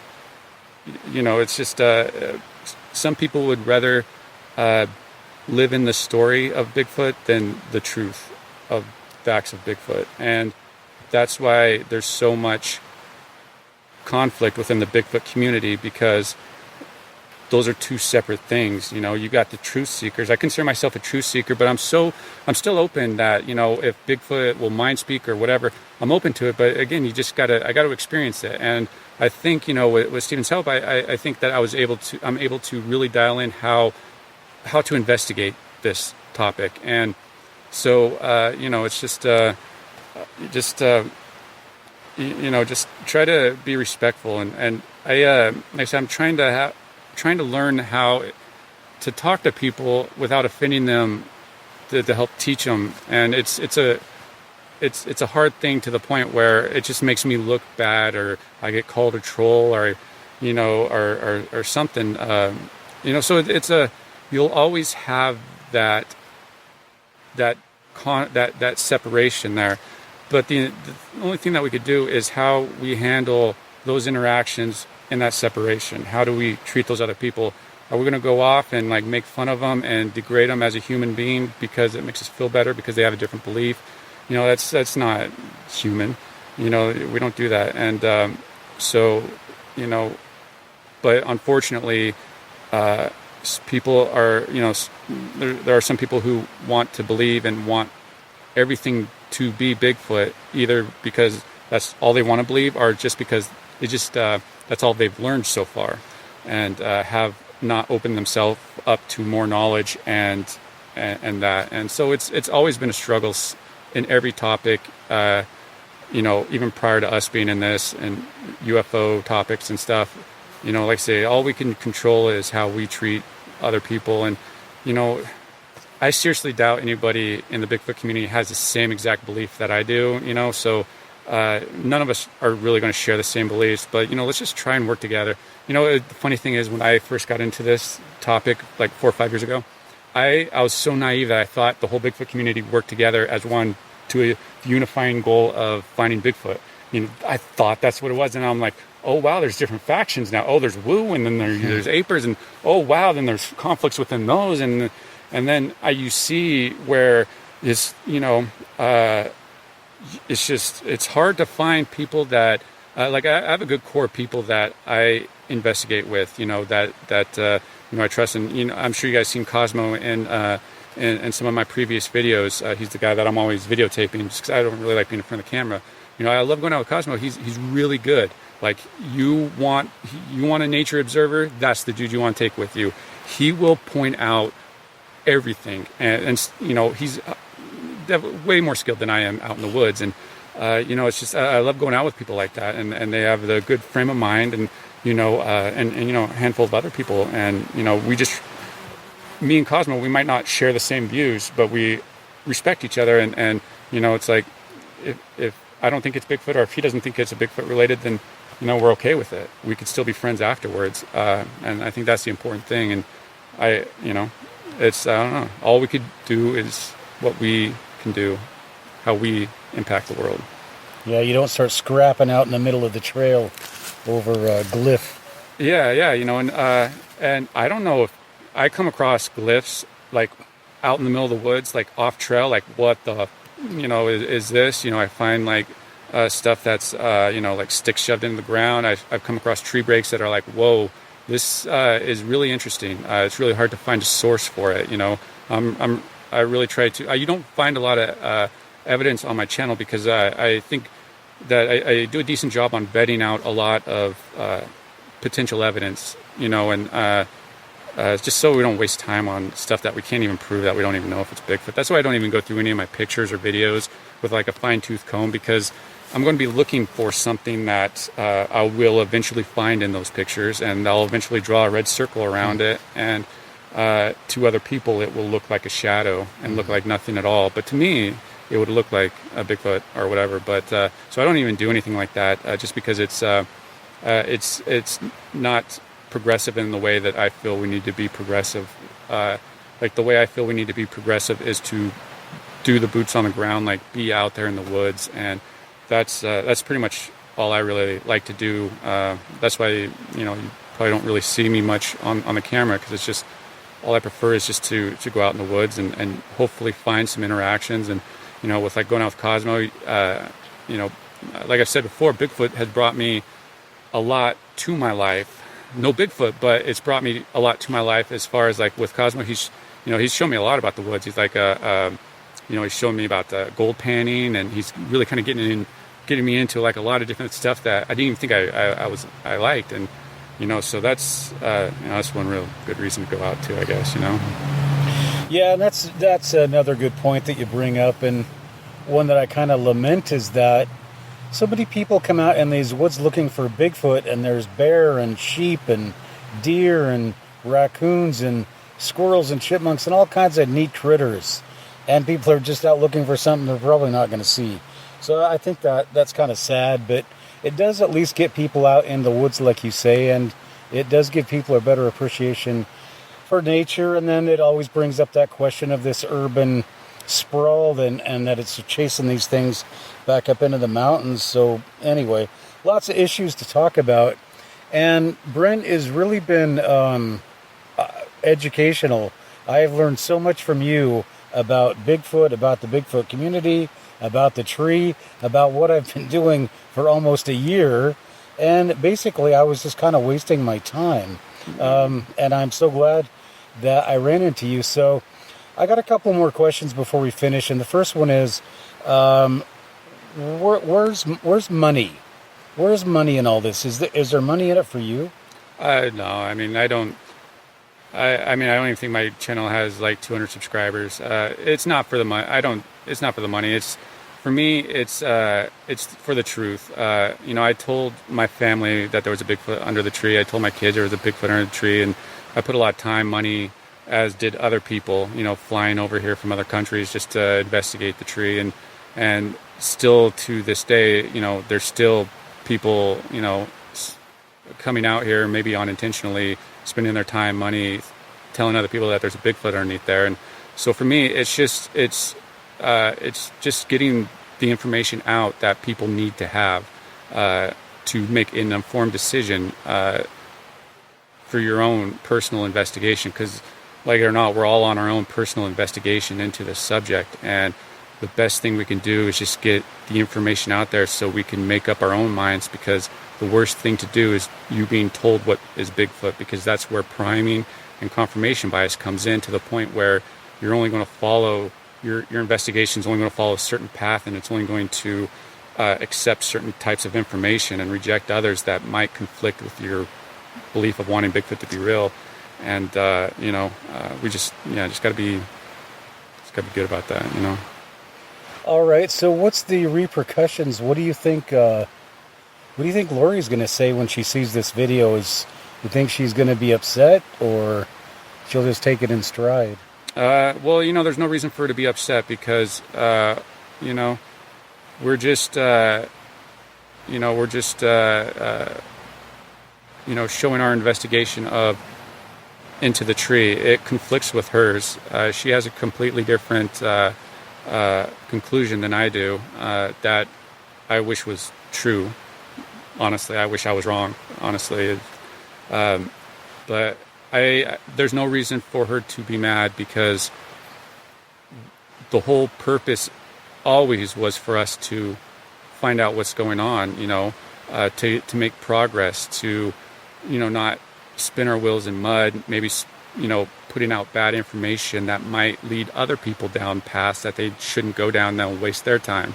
some people would rather live in the story of Bigfoot than the truth of facts of Bigfoot. And that's why there's so much conflict within the Bigfoot community, because those are two separate things. You got the truth seekers. I consider myself a truth seeker, but I'm still open that, if Bigfoot will mind speak or whatever, I'm open to it. But again, I got to experience it. And I think, with Stephen's help, I think that I'm able to really dial in how to investigate this topic. And so, it's just try to be respectful. And like I said, I'm trying to learn how to talk to people without offending them, to help teach them. And it's a hard thing, to the point where it just makes me look bad, or I get called a troll, or or something. So you'll always have that separation there. But the only thing that we could do is how we handle those interactions in that separation. How do we treat those other people? Are we going to go off and make fun of them and degrade them as a human being because it makes us feel better because they have a different belief? That's not human. We don't do that. And but unfortunately, people are, there are some people who want to believe and want everything to be Bigfoot, either because that's all they want to believe, or just because that's all they've learned so far, and have not opened themselves up to more knowledge and that. And so it's always been a struggle in every topic, even prior to us being in this and UFO topics and stuff. Like I say, all we can control is how we treat other people. And I seriously doubt anybody in the Bigfoot community has the same exact belief that I do. So none of us are really going to share the same beliefs, but let's just try and work together. The funny thing is, when I first got into this topic like 4 or 5 years ago, I was so naive that I thought the whole Bigfoot community worked together as one to a unifying goal of finding Bigfoot. I thought that's what it was, and I'm like, oh wow, there's different factions now. Oh, there's Woo, and then there's Apers, and oh wow, then there's conflicts within those, and then you see where it's it's hard to find people that I have a good core of people that I investigate with, that I trust. And I'm sure you guys seen Cosmo in some of my previous videos. He's the guy that I'm always videotaping, just because I don't really like being in front of the camera. I love going out with Cosmo. He's really good. Like, you want a nature observer, that's the dude you want to take with you. He will point out everything, and he's way more skilled than I am out in the woods. And it's just, I love going out with people like that, and they have the good frame of mind, and a handful of other people. And me and Cosmo, we might not share the same views, but we respect each other. And it's like, if I don't think it's Bigfoot, or if he doesn't think it's a Bigfoot related, then we're okay with it. We could still be friends afterwards. And I think that's the important thing. And I don't know. All we could do is what we can do, how we impact the world. Yeah, you don't start scrapping out in the middle of the trail over glyph. Yeah, and I don't know if I come across glyphs like out in the middle of the woods, like off trail, like what the is this? I find like stuff that's like sticks shoved into the ground. I've come across tree breaks that are like, whoa, this is really interesting. It's really hard to find a source for it. I really try to. You don't find a lot of evidence on my channel, because I think that I do a decent job on vetting out a lot of potential evidence. And just so we don't waste time on stuff that we can't even prove, that we don't even know if it's Bigfoot. That's why I don't even go through any of my pictures or videos with like a fine-tooth comb, because I'm going to be looking for something that I will eventually find in those pictures, and I'll eventually draw a red circle around it, and to other people it will look like a shadow and look like nothing at all. But to me, it would look like a Bigfoot or whatever. But so I don't even do anything like that, just because it's not progressive in the way that I feel we need to be progressive. Like, the way I feel we need to be progressive is to do the boots on the ground, like be out there in the woods, and that's pretty much all I really like to do. That's why probably don't really see me much on the camera, because it's just, all I prefer is just to go out in the woods and hopefully find some interactions. And, with like going out with Cosmo, like I said before, Bigfoot has brought me a lot to my life. No Bigfoot, but it's brought me a lot to my life as far as like with Cosmo. He's shown me a lot about the woods. He's like he's showing me about the gold panning, and he's really kind of getting me into like a lot of different stuff that I didn't even think I liked. And so that's that's one real good reason to go out too, I guess. Yeah, and that's another good point that you bring up, and one that I kind of lament is that so many people come out in these woods looking for Bigfoot, and there's bear and sheep and deer and raccoons and squirrels and chipmunks and all kinds of neat critters, and people are just out looking for something they're probably not going to see. So I think that's kind of sad, but it does at least get people out in the woods, like you say, and it does give people a better appreciation for nature. And then it always brings up that question of this urban sprawl and that it's chasing these things back up into the mountains. So anyway, lots of issues to talk about, and Brent has really been educational. I have learned so much from you about Bigfoot, about the Bigfoot community, about the tree, about what I've been doing for almost a year, and basically I was just kind of wasting my time. And I'm so glad that I ran into you. So I got a couple more questions before we finish, and the first one is, where's money? Where's money in all this? Is there money in it for you? No, I mean, I don't even think my channel has like 200 subscribers. It's not for the money. It's not for the money. It's for me. It's for the truth. I told my family that there was a Bigfoot under the tree. I told my kids there was a Bigfoot under the tree, and I put a lot of time, money, as did other people, flying over here from other countries just to investigate the tree. And still to this day, there's still people, coming out here, maybe unintentionally, spending their time, money, telling other people that there's a Bigfoot underneath there. And so for me, it's just getting the information out that people need to have to make an informed decision for your own personal investigation. Because, like it or not, we're all on our own personal investigation into this subject, and the best thing we can do is just get the information out there so we can make up our own minds. Because the worst thing to do is you being told what is Bigfoot, because that's where priming and confirmation bias comes in, to the point where you're only going to follow your investigation is only going to follow a certain path, and it's only going to accept certain types of information and reject others that might conflict with your belief of wanting Bigfoot to be real. And we just got to be good about that. All right. So what's the repercussions? What do you think? What do you think Lori's going to say when she sees this video? You think she's going to be upset, or she'll just take it in stride? Well, there's no reason for her to be upset, because we're just showing our investigation of into the tree. It conflicts with hers. She has a completely different conclusion than I do, that I wish was true. Honestly, I wish I was wrong, honestly. But there's no reason for her to be mad, because the whole purpose always was for us to find out what's going on, to make progress, to, not spin our wheels in mud, maybe, putting out bad information that might lead other people down paths that they shouldn't go down, they'll waste their time.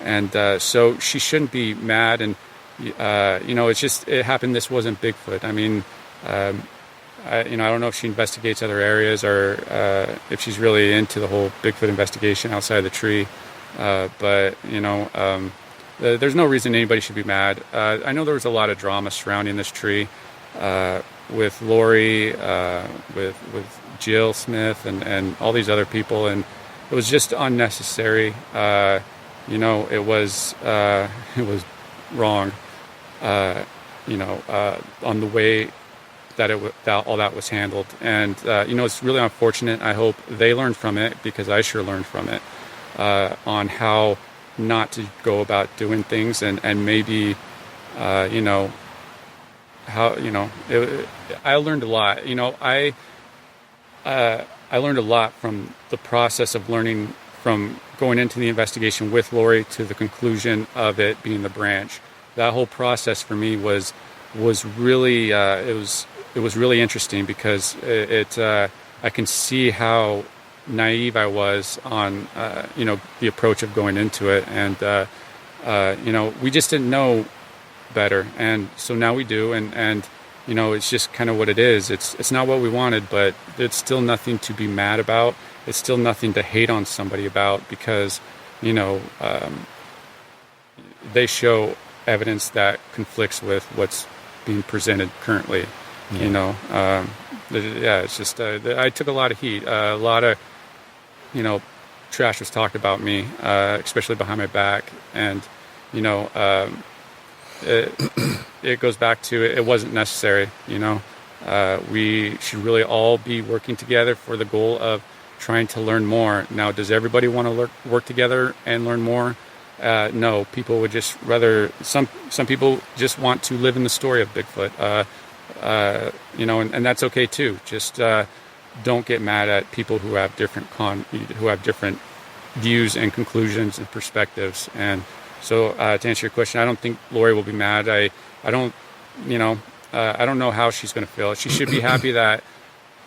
And so she shouldn't be mad. And it's just, it happened. This wasn't Bigfoot. I mean, I don't know if she investigates other areas, or if she's really into the whole Bigfoot investigation outside of the tree. But there's no reason anybody should be mad. I know there was a lot of drama surrounding this tree, with Lori, with Jill Smith, and all these other people, and it was just unnecessary. It was wrong. On the way that all that was handled. And it's really unfortunate. I hope they learned from it, because I sure learned from it, on how not to go about doing things, and maybe how, I learned a lot. I learned a lot from the process of learning, from going into the investigation with Lori to the conclusion of it being the branch. That whole process for me was really it was really interesting, because I can see how naive I was on the approach of going into it, and we just didn't know better, and so now we do, and it's just kind of what it is. It's not what we wanted, but it's still nothing to be mad about. It's still nothing to hate on somebody about, because they show evidence that conflicts with what's being presented currently. It's just I took a lot of heat, a lot of trash was talked about me, especially behind my back, and it goes back to it wasn't necessary. We should really all be working together for the goal of trying to learn more. Now, does everybody want to work together and learn more? No, people would just rather, some people just want to live in the story of Bigfoot, and that's okay too. Just don't get mad at people who have different views and conclusions and perspectives. And so, to answer your question, I don't think Lori will be mad. I don't know how she's going to feel. She should be happy that,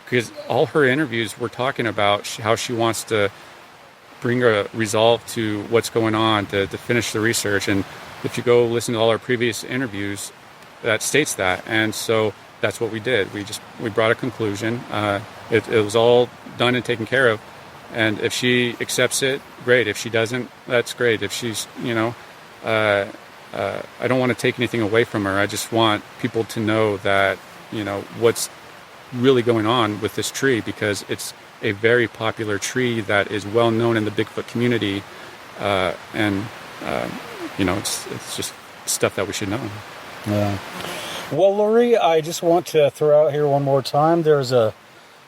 because all her interviews were talking about how she wants to bring a resolve to what's going on, to finish the research. And if you go listen to all our previous interviews, that states that. And so that's what we did. We brought a conclusion. It was all done and taken care of. And if she accepts it, great. If she doesn't, that's great. If she's, I don't want to take anything away from her. I just want people to know that, what's really going on with this tree, because it's a very popular tree that is well known in the Bigfoot community. It's just stuff that we should know. Yeah. Well, Lori, I just want to throw out here one more time. There's a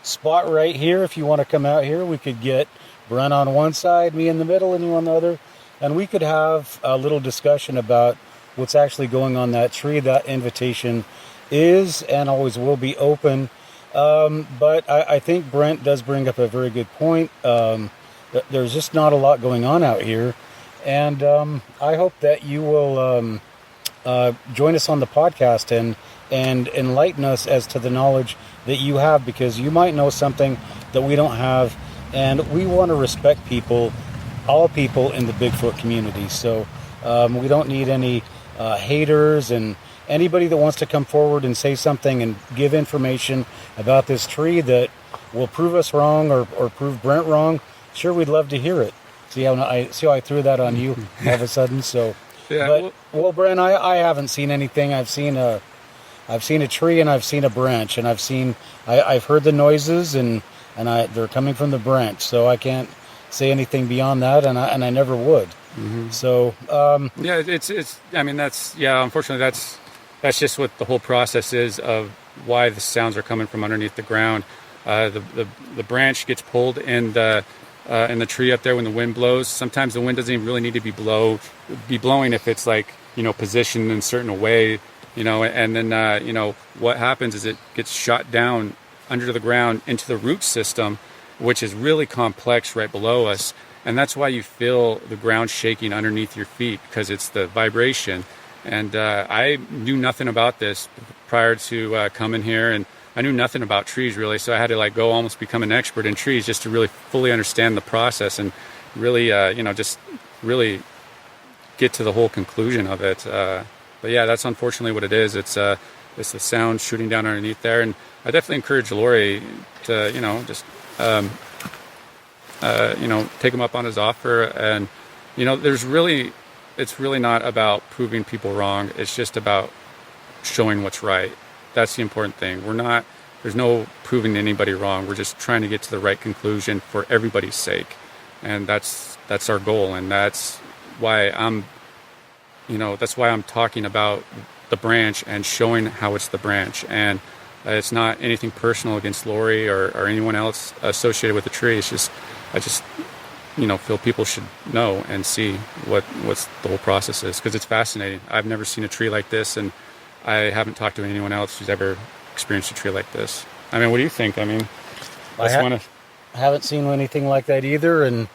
spot right here. If you want to come out here, we could get Brent on one side, me in the middle, and you on the other, and we could have a little discussion about what's actually going on that tree. That invitation is and always will be open. But I think Brent does bring up a very good point. There's just not a lot going on out here. And I hope that you will join us on the podcast and enlighten us as to the knowledge that you have, because you might know something that we don't have. And we want to respect people, all people in the Bigfoot community. So we don't need any haters, and anybody that wants to come forward and say something and give information about this tree that will prove us wrong or prove Brent wrong, sure, we'd love to hear it. See how I threw that on you all of a sudden? So, yeah. Well, Brent, I haven't seen anything. I've seen a tree and I've seen a branch, and I've heard the noises and they're coming from the branch. So I can't say anything beyond that, and I never would. Mm-hmm. So unfortunately that's just what the whole process is of why the sounds are coming from underneath the ground. The branch gets pulled in the tree up there when the wind blows. Sometimes the wind doesn't even really need to be blowing if it's positioned in a certain way, and then what happens is it gets shot down under the ground into the root system, which is really complex right below us. And that's why you feel the ground shaking underneath your feet, because it's the vibration. And I knew nothing about this prior to coming here, and I knew nothing about trees really. So I had to go almost become an expert in trees just to really fully understand the process and really, just really get to the whole conclusion of it. But yeah, that's unfortunately what it is. It's the sound shooting down underneath there. And I definitely encourage Lori to, take him up on his offer. And, it's really not about proving people wrong. It's just about showing what's right. That's the important thing. There's no proving anybody wrong. We're just trying to get to the right conclusion for everybody's sake. And that's our goal. And that's why I'm talking about the branch and showing how it's the branch. And it's not anything personal against Lori or anyone else associated with the tree. It's just, I just feel people should know and see what's the whole process is, because it's fascinating. I've never seen a tree like this, and I haven't talked to anyone else who's ever experienced a tree like this. I mean, what do you think? I mean, I haven't seen anything like that either. And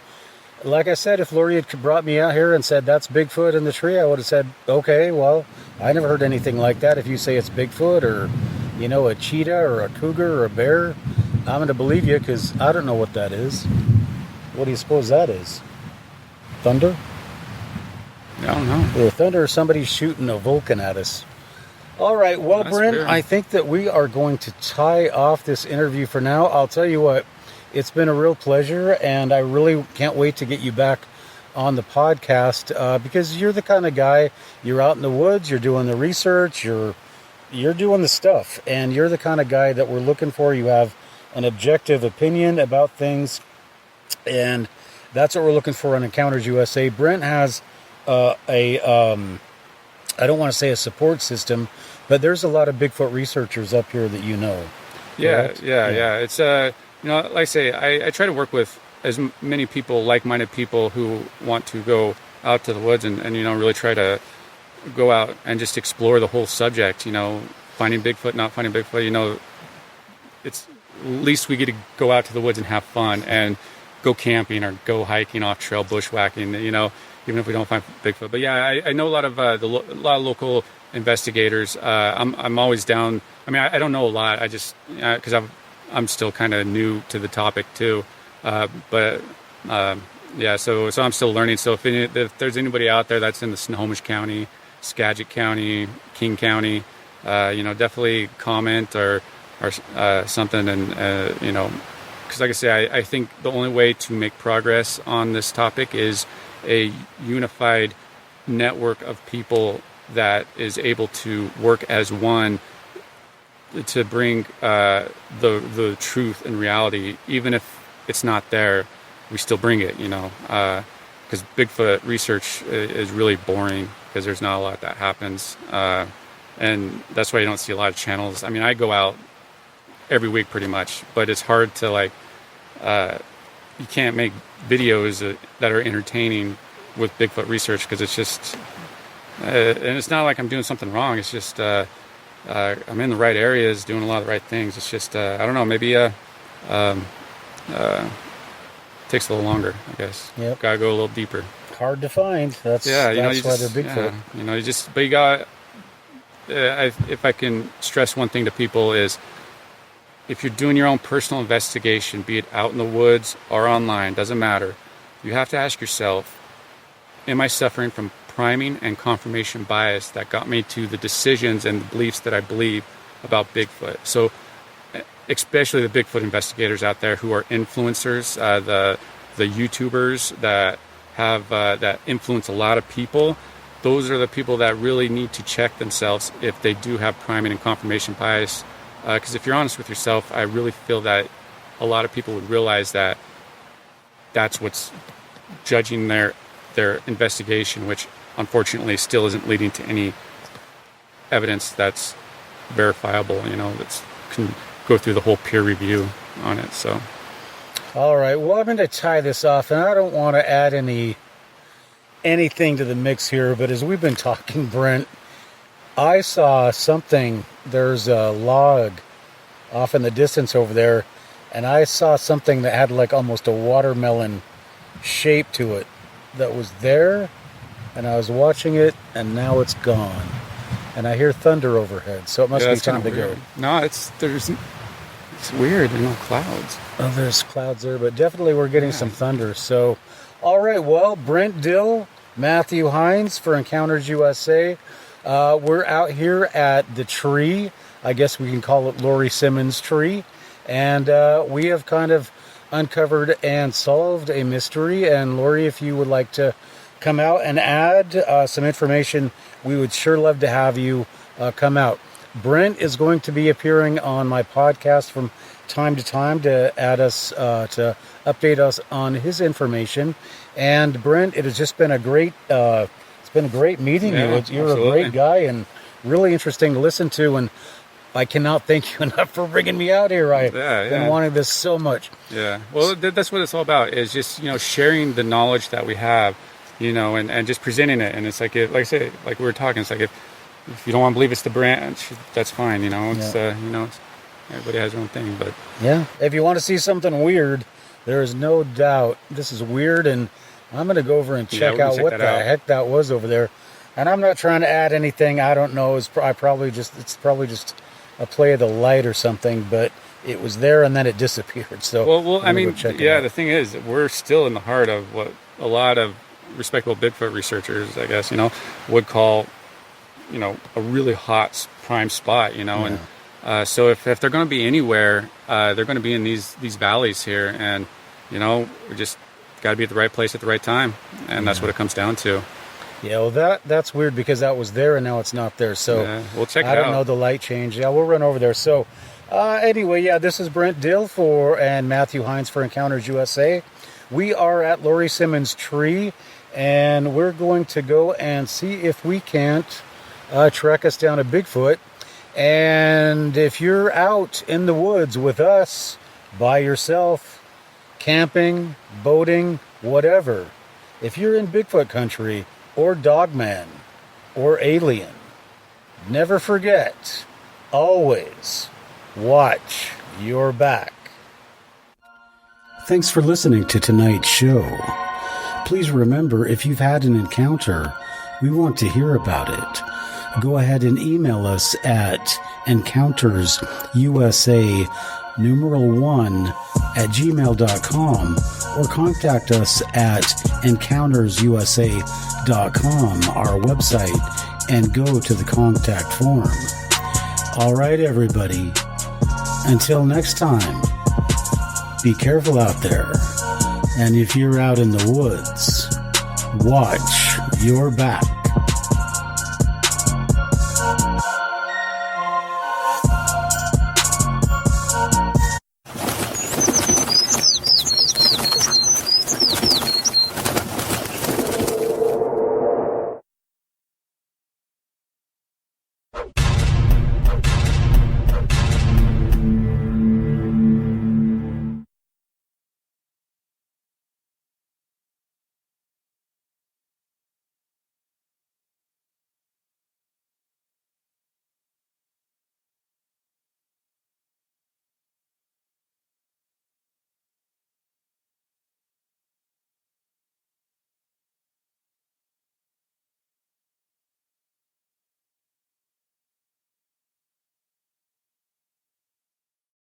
like I said, if Lori had brought me out here and said that's Bigfoot in the tree, I would have said, okay, well, I never heard anything like that. If you say it's Bigfoot or, you know, a cheetah or a cougar or a bear, I'm going to believe you because I don't know what that is. What do you suppose that is? Thunder? I don't know. Or thunder, or somebody shooting a Vulcan at us. All right, well, That's Brent, weird. I think that we are going to tie off this interview for now. I'll tell you what, it's been a real pleasure, and I really can't wait to get you back on the podcast because you're the kind of guy, you're out in the woods, you're doing the research, you're doing the stuff, and you're the kind of guy that we're looking for. You have an objective opinion about things, and that's what we're looking for on Encounters USA. Brent has I don't want to say a support system, but there's a lot of Bigfoot researchers up here that you know. Yeah. Correct? It's you know, like I say, I try to work with as many people, like-minded people who want to go out to the woods and you know, really try to go out and just explore the whole subject. You know, finding Bigfoot, not finding Bigfoot. You know, it's at least we get to go out to the woods and have fun and go camping or go hiking off trail, bushwhacking. You know, even if we don't find Bigfoot. But yeah, I know a lot of a lot of local investigators. I'm always down. I mean, I don't know a lot. I just because I'm still kind of new to the topic too. But yeah, so I'm still learning. So if there's anybody out there that's in the Snohomish County, Skagit County, King County, you know, definitely comment or something. And you know, because like I say, I think the only way to make progress on this topic is a unified network of people that is able to work as one to bring the truth and reality. Even if it's not there, we still bring it, you know, because Bigfoot research is really boring because there's not a lot that happens, and that's why you don't see a lot of channels. I mean, I go out every week pretty much, but it's hard to like you can't make videos that are entertaining with Bigfoot research because it's just and it's not like I'm doing something wrong. It's just I'm in the right areas, doing a lot of the right things. It's just I don't know, maybe takes a little longer, I guess. Yep. Gotta go a little deeper. Hard to find. That's You know, that's why they're Bigfoot. Yeah, you know, but you got. If I can stress one thing to people is, if you're doing your own personal investigation, be it out in the woods or online, doesn't matter. You have to ask yourself, am I suffering from priming and confirmation bias that got me to the decisions and the beliefs that I believe about Bigfoot? So especially the Bigfoot investigators out there who are influencers, the YouTubers that have that influence a lot of people. Those are the people that really need to check themselves if they do have priming and confirmation bias. Because if you're honest with yourself, I really feel that a lot of people would realize that that's what's judging their investigation, which unfortunately still isn't leading to any evidence that's verifiable, you know, that's can go through the whole peer review on it. So All right, well, I'm going to tie this off, and I don't want to add anything to the mix here, but as we've been talking, Brent, I saw something. There's a log off in the distance over there, and I saw something that had like almost a watermelon shape to it that was there, and I was watching it, and now it's gone. And I hear thunder overhead, so it must be time to go. No, it's weird. There are no clouds. Oh, there's clouds there, but definitely we're getting some thunder. So, all right, well, Brent Dill, Matthew Heines for Encounters USA. We're out here at the tree. I guess we can call it Lori Simmons' tree. And we have kind of uncovered and solved a mystery. And Lori, if you would like to come out and add some information, we would sure love to have you come out. Brent is going to be appearing on my podcast from time to time to add us, to update us on his information. And Brent, it has just been a great, it's been a great meeting you. You're absolutely. a great guy and really interesting to listen to. And I cannot thank you enough for bringing me out here. I've been wanting this so much. Yeah. Well, that's what it's all about, is just, you know, sharing the knowledge that we have, you know, and just presenting it. And it's like, like I say, like we were talking, it's like if you don't want to believe it's the branch, that's fine. It's Yeah. everybody has their own thing. But Yeah. If you want to see something weird, there is no doubt this is weird, and I'm going to go over and check we're gonna out check what that the out. heck that was over there. And I'm not trying to add anything. I don't know. It's probably just a play of the light or something. But it was there and then it disappeared. So well, I'm gonna go check it out. the thing is, we're still in the heart of what a lot of respectable Bigfoot researchers, I guess, would call, a really hot prime spot, and so if they're going to be anywhere, they're going to be in these valleys here, and we just got to be at the right place at the right time, and that's what it comes down to. Yeah, well, that's weird because that was there and now it's not there. So We'll check it I don't out. know the light change. Yeah, we'll run over there. So anyway, this is Brent Dill and Matthew Heines for Encounters USA. We are at Lori Simmons' tree, and we're going to go and see if we can't track us down a Bigfoot. And if you're out in the woods with us, by yourself, camping, boating, whatever, if you're in Bigfoot country, or Dogman, or Alien, never forget, always watch your back. Thanks for listening to tonight's show. Please remember, if you've had an encounter, we want to hear about it. Go ahead and email us at encountersusa1@gmail.com or contact us at encountersusa.com, our website, and go to the contact form. All right, everybody. Until next time, be careful out there. And if you're out in the woods, watch your back.